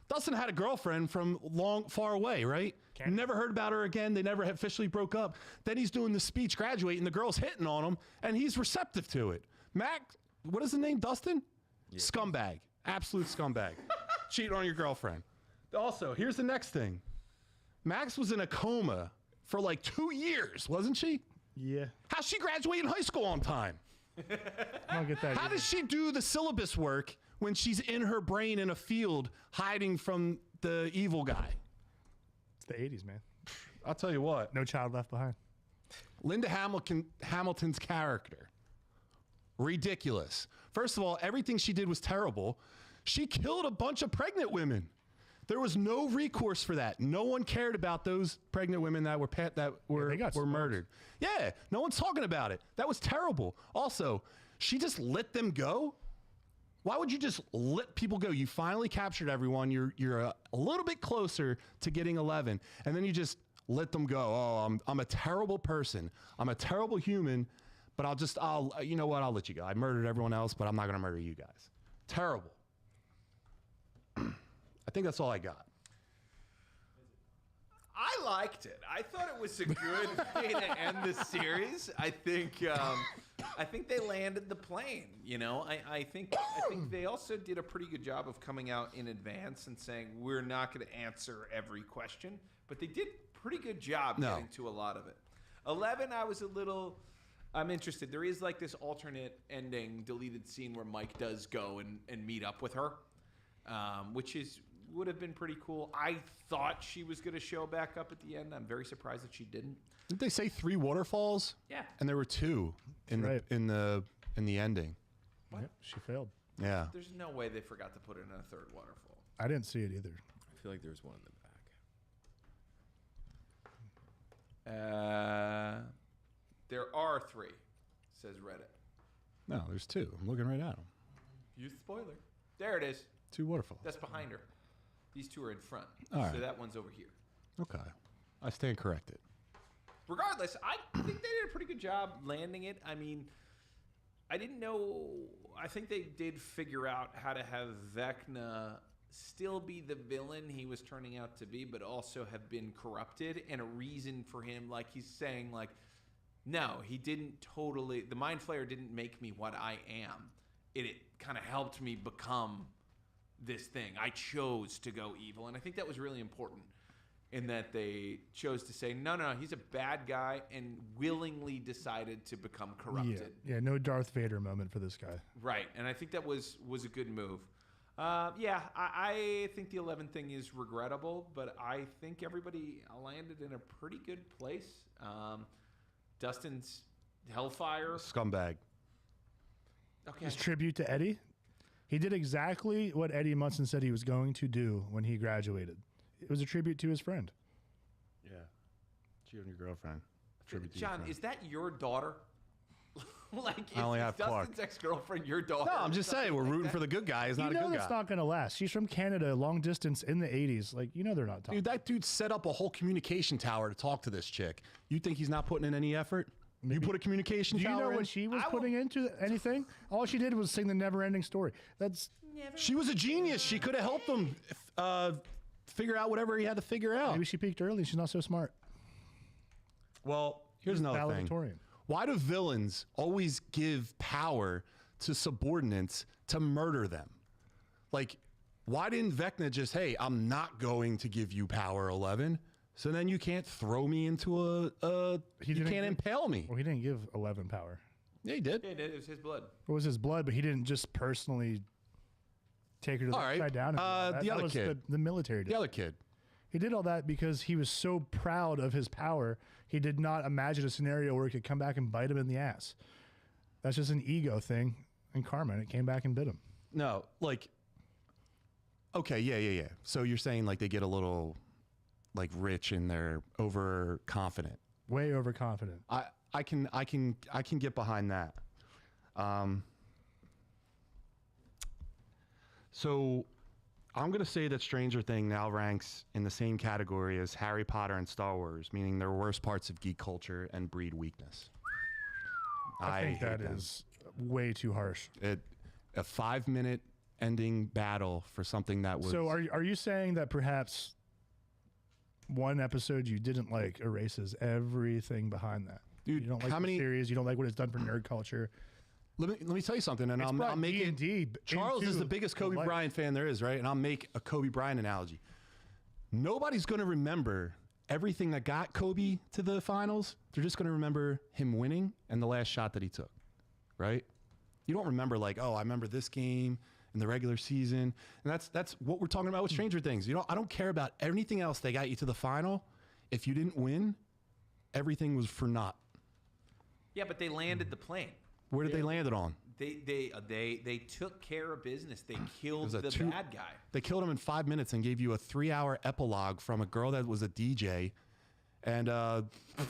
Dustin had a girlfriend from far away, right? Never heard about her again. They never officially broke up. Then he's doing the speech graduating. The girl's hitting on him, and he's receptive to it. Mac, what is the name? Dustin? Yeah. Scumbag. Absolute scumbag. Cheating on your girlfriend. Also, here's the next thing. Max was in a coma for like 2 years, wasn't she? Yeah. How's she graduating high school on time? I don't get that. How does she do the syllabus work when she's in her brain in a field hiding from the evil guy? It's the 80s, man. I'll tell you what. No Child Left Behind. Linda Hamilton's character. Ridiculous. First of all, everything she did was terrible. She killed a bunch of pregnant women. There was no recourse for that. No one cared about those pregnant women that were murdered. Yeah, no one's talking about it. That was terrible. Also, she just let them go. Why would you just let people go? You finally captured everyone. You're a little bit closer to getting 11, and then you just let them go. Oh, I'm a terrible person. I'm a terrible human, but you know what? I'll let you go. I murdered everyone else, but I'm not gonna murder you guys. Terrible. I think that's all I got. I liked it. I thought it was a good way to end the series. I think they landed the plane. You know, I think they also did a pretty good job of coming out in advance and saying we're not going to answer every question, but they did a pretty good job getting to a lot of it. 11, I'm interested. There is like this alternate ending, deleted scene where Mike does go and meet up with her, which would have been pretty cool. I thought she was going to show back up at the end. I'm very surprised that she didn't. Didn't they say 3 waterfalls? Yeah. And there were 2 in the ending. What? Yep, she failed. Yeah. There's no way they forgot to put in a 3rd waterfall. I didn't see it either. I feel like there was one in the back. There are 3, says Reddit. No, there's 2. I'm looking right at them. Use the spoiler. There it is. 2 waterfalls. That's behind her. These 2 are in front. All right. So that one's over here. Okay. I stand corrected. Regardless, I think they did a pretty good job landing it. I mean, I didn't know. I think they did figure out how to have Vecna still be the villain he was turning out to be, but also have been corrupted, and a reason for him, like he's saying, like, no, he didn't totally. The Mind Flayer didn't make me what I am. It kind of helped me become this thing. I chose to go evil, and I think that was really important in that they chose to say, no, he's a bad guy, and willingly decided to become corrupted. Yeah, no Darth Vader moment for this guy. Right, and I think that was a good move. I think the 11 thing is regrettable, but I think everybody landed in a pretty good place. Dustin's Hellfire. Scumbag. Okay. His tribute to Eddie. He did exactly what Eddie Munson said he was going to do when he graduated. It was a tribute to his friend. Yeah. Cheat on your girlfriend. Tribute to John, your is that your daughter? Like, I only have Dustin's Clark. ex-girlfriend your daughter? No, I'm just saying we're rooting for the good guy. He's not a good that's guy. not going to last. She's from Canada, long distance in the 80s. Like, they're not talking. Dude, that dude set up a whole communication tower to talk to this chick. You think he's not putting in any effort? You put a communication Do you tower know in? what she was putting into anything? All she did was sing the never-ending story. She was a genius. She could have helped him figure out whatever he had to figure out. Maybe she peaked early. She's not so smart. Well, here's another thing. Valedictorian. Why do villains always give power to subordinates to murder them? Like, why didn't Vecna just, hey, I'm not going to give you power, 11. So then you can't throw me into you can't impale me. Well, he didn't give 11 power. Yeah, he did. Yeah, it was his blood. It was his blood, but he didn't just personally take her to the All right. upside down. And do all that. The That other was kid. the military did. The other kid. He did all that because he was so proud of his power. He did not imagine a scenario where he could come back and bite him in the ass. That's just an ego thing and karma, and it came back and bit him. No, like, okay, yeah. So you're saying like they get a little like rich and they're overconfident. Way overconfident. I can get behind that. So I'm gonna say that Stranger Things now ranks in the same category as Harry Potter and Star Wars, meaning they're worst parts of geek culture and breed weakness. I think hate that them. is way too harsh. A 5-minute ending battle for something that was. So are you saying that perhaps one episode you didn't like erases everything behind that? Dude, you don't like how the many- series, you don't like what it's done for nerd culture. Let me tell you something, and It's I'll brought make it. D&D Charles is into the biggest Kobe life. Bryant fan there is, right? And I'll make a Kobe Bryant analogy. Nobody's going to remember everything that got Kobe to the finals. They're just going to remember him winning and the last shot that he took, right? You don't remember like, oh, I remember this game in the regular season, and that's what we're talking about with Stranger Things. You know, I don't care about anything else. They got you to the final. If you didn't win, everything was for naught. Yeah, but they landed the plane. Where did they land it on? They took care of business. They killed was a the two- bad guy. They killed him in 5 minutes and gave you a 3-hour epilogue from a girl that was a DJ and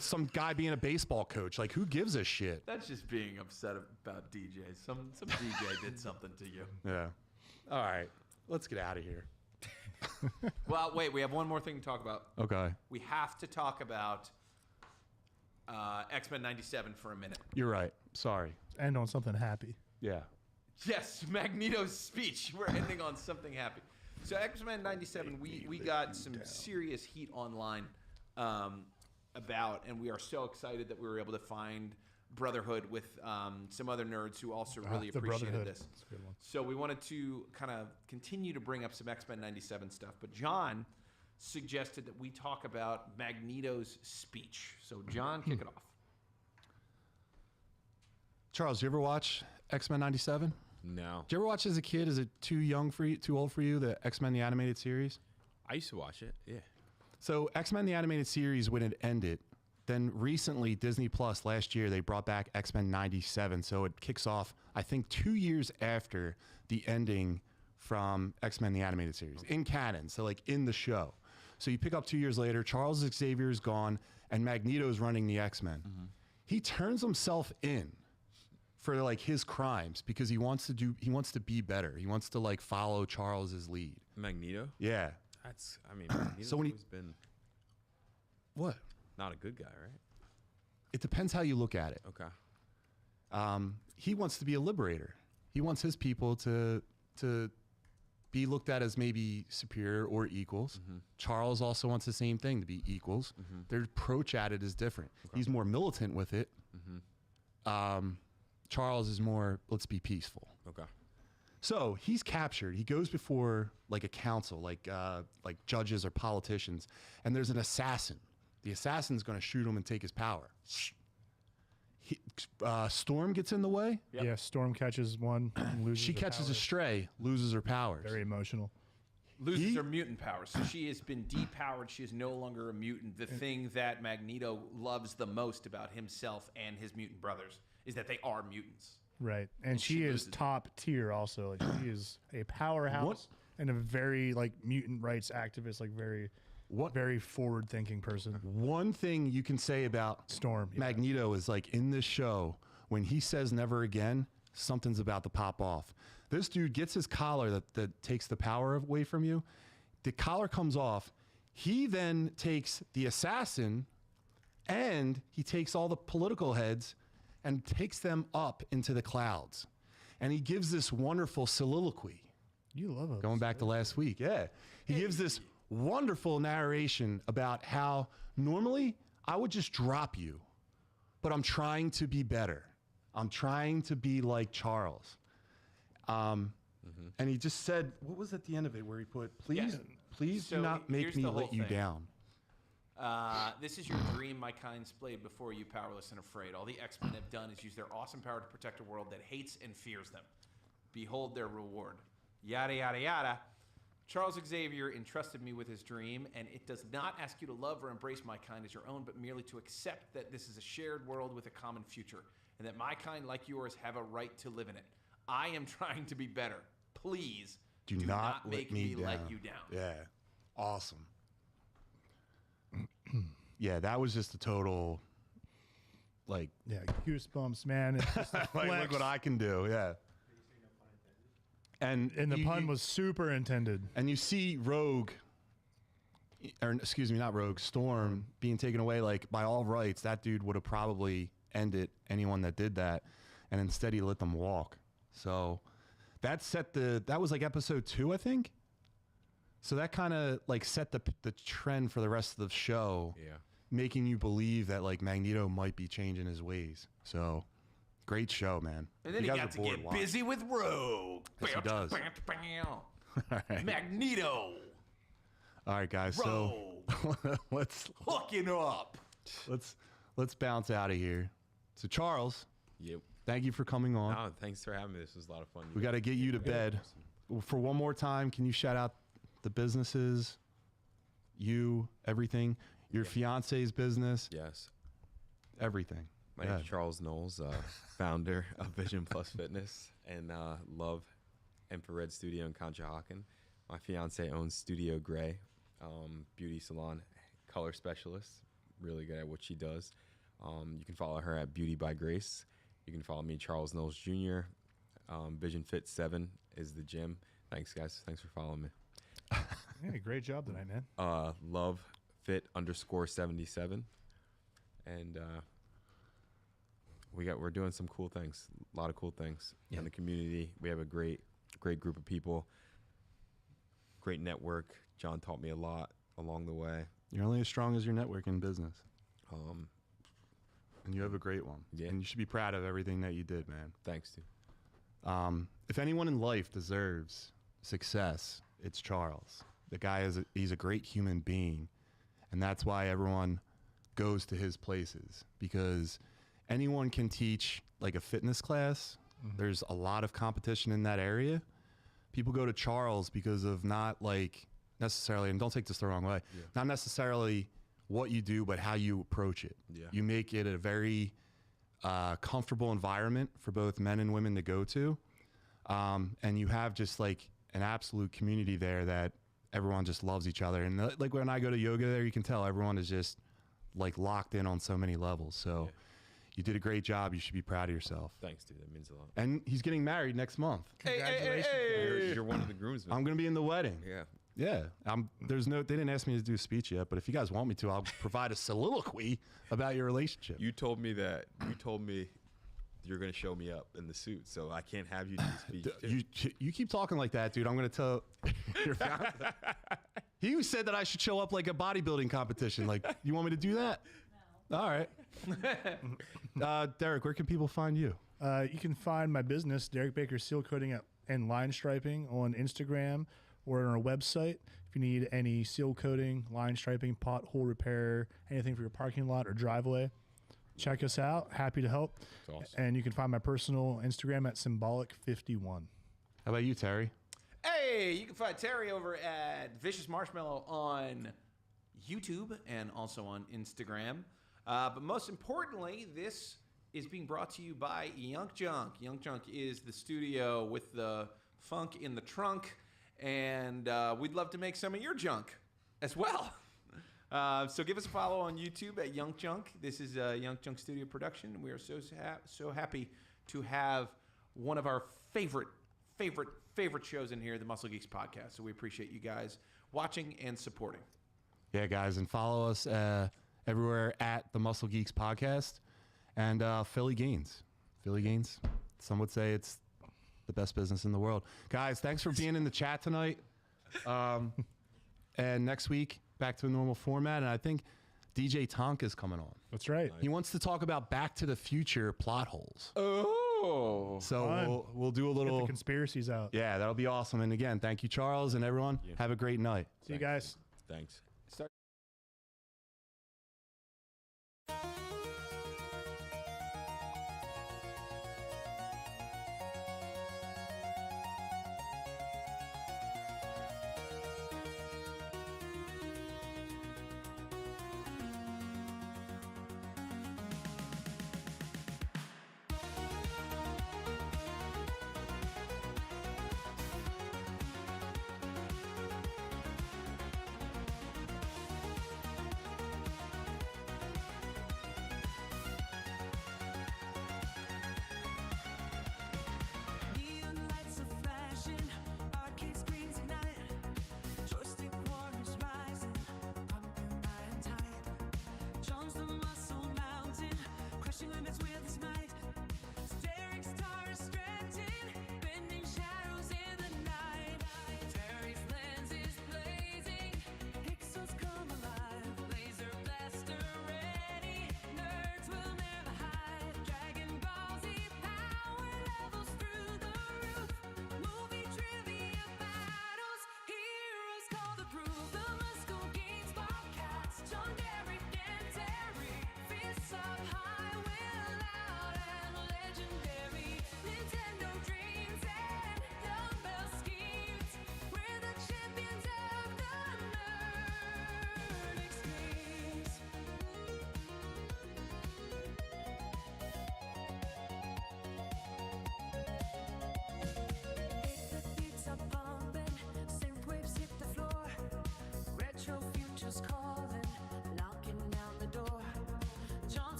some guy being a baseball coach. Like, who gives a shit? That's just being upset about DJs. Some DJ did something to you. Yeah. All right. Let's get out of here. Well, wait. We have one more thing to talk about. Okay. We have to talk about X-Men 97 for a minute. You're right. Sorry. End on something happy. Yeah. Yes, Magneto's speech. We're ending on something happy. So X-Men 97, we got some serious heat online about, and we are so excited that we were able to find Brotherhood with some other nerds who also really the appreciated Brotherhood. this. That's a good one. So we wanted to kind of continue to bring up some X-Men 97 stuff, but John suggested that we talk about Magneto's speech. So John, kick it off. Charles, you ever watch X-Men 97? No. Did you ever watch as a kid? Is it too young for you, too old for you, the X-Men the animated series? I used to watch it. Yeah. So X-Men the animated series, when it ended, then recently Disney Plus last year, they brought back X-Men 97. So it kicks off, I think, 2 years after the ending from X-Men the animated series in canon. So like in the show. So you pick up 2 years later, Charles Xavier is gone and Magneto's running the X-Men. He turns himself in for like his crimes because he wants to be better. He wants to like follow Charles's lead. Magneto? Yeah. Magneto's So when he- always been What? not a good guy, right? It depends how you look at it. Okay. He wants to be a liberator. He wants his people to be looked at as maybe superior or equals. Charles also wants the same thing, to be equals. Their approach at it is different. He's more militant with it. Charles is more, let's be peaceful. Okay. So he's captured. He goes before like a council, like judges or politicians, and there's an assassin. The assassin's going to shoot him and take his power. Storm gets in the way. Yep. Yeah, Storm catches one, and loses She her catches a powers. stray, loses her powers. Very emotional. Loses her mutant powers. So she has been depowered. She is no longer a mutant. The thing that Magneto loves the most about himself and his mutant brothers is that they are mutants. Right. And she she is loses. top tier also. Like she is a powerhouse and a very like mutant rights activist, like very forward thinking person. One thing you can say about Storm. Yeah. Magneto is like in this show, when he says never again, something's about to pop off. This dude gets his collar that takes the power away from you. The collar comes off. He then takes the assassin and he takes all the political heads and takes them up into the clouds. And he gives this wonderful soliloquy. You love it. Going back to last week, yeah. He gives this wonderful narration about how normally I would just drop you, but I'm trying to be better. I'm trying to be like Charles. And he just said, what was at the end of it where he put, please, Yeah. please So do not here's make me the whole let you thing. down. This is your dream, my kind, splayed before you, powerless and afraid. All the X-Men have done is use their awesome power to protect a world that hates and fears them. Behold their reward. Yada, yada, yada. Charles Xavier entrusted me with his dream, and it does not ask you to love or embrace my kind as your own, but merely to accept that this is a shared world with a common future, and that my kind, like yours, have a right to live in it. I am trying to be better. Please do not make me let you down. Yeah. Awesome. Yeah, that was just a total, like... Yeah, goosebumps, man. It's just a like, look what I can do, yeah. And the pun was super intended. And you see Rogue, or excuse me, not Rogue, Storm being taken away, like, by all rights, that dude would have probably ended anyone that did that, and instead he let them walk. So that was like episode 2, I think. So that kind of like set the trend for the rest of the show, making you believe that like Magneto might be changing his ways. So great show, man. And then he got to get busy with Rogue. Yes, he does. All right. Magneto. All right, guys. Rogue. So let's hooking up. Let's bounce out of here. So Charles, thank you for coming on. No, thanks for having me. This was a lot of fun. We got to get you to bed. For one more time, can you shout out the businesses, everything, your fiance's business? Yes. Everything. My name is Charles Knowles, founder of Vision Plus Fitness and Love Infrared Studio in Conshohocken. My fiance owns Studio Gray, beauty salon, color specialist, really good at what she does. You can follow her at Beauty by Grace. You can follow me, Charles Knowles Jr. Vision Fit 7 is the gym. Thanks, guys. Thanks for following me. Yeah, great job tonight, man. Love Fit _77. And we're doing some cool things, a lot of cool things in the community. We have a great group of people, great network. John taught me a lot along the way. You're only as strong as your network in business. And you have a great one. Yeah. And you should be proud of everything that you did, man. Thanks, dude. If anyone in life deserves success, it's Charles. The guy he's a great human being. And that's why everyone goes to his places, because anyone can teach like a fitness class. Mm-hmm. There's a lot of competition in that area. People go to Charles because of not like necessarily, and don't take this the wrong way, not necessarily what you do, but how you approach it. Yeah. You make it a very comfortable environment for both men and women to go to. And you have just like an absolute community there that everyone just loves each other. And like when I go to yoga there, you can tell everyone is just like locked in on so many levels. So you did a great job. You should be proud of yourself. Thanks, dude. That means a lot. And he's getting married next month. Congratulations. Hey. You're one of the groomsmen. I'm going to be in the wedding. Yeah. Yeah. They didn't ask me to do a speech yet, but if you guys want me to, I'll provide a soliloquy about your relationship. You told me you're going to show me up in the suit, so I can't have you do the speech. You keep talking like that, dude. I'm going to tell your fiance. He said that I should show up like a bodybuilding competition. Like, you want me to do that? No. All right. Derek, where can people find you? You can find my business, Derek Baker Seal Coating and Line Striping, on Instagram or on our website. If you need any seal coating, line striping, pothole repair, anything for your parking lot or driveway, check us out. Happy to help. That's awesome. And you can find my personal Instagram at Symbolic51. How about you, Terry? Hey, you can find Terry over at Vicious Marshmallow on YouTube and also on Instagram. But most importantly, this is being brought to you by Yunk Junk. Yunk Junk is the studio with the funk in the trunk, and we'd love to make some of your junk as well. So give us a follow on YouTube at Yunk Junk. This is a Yunk Junk Studio production, and we are so happy to have one of our favorite shows in here, the Muscle Geeks podcast. So we appreciate you guys watching and supporting. Yeah, guys, and follow us everywhere at the Muscle Geeks podcast and Philly Gains. Philly Gains. Some would say it's the best business in the world. Guys, thanks for being in the chat tonight. And next week, back to a normal format. And I think DJ Tonk is coming on. That's right. He wants to talk about Back to the Future plot holes. Oh. So we'll do a little... Get the conspiracies out. Yeah, that'll be awesome. And again, thank you, Charles, and everyone. Have a great night. See you guys. Thanks.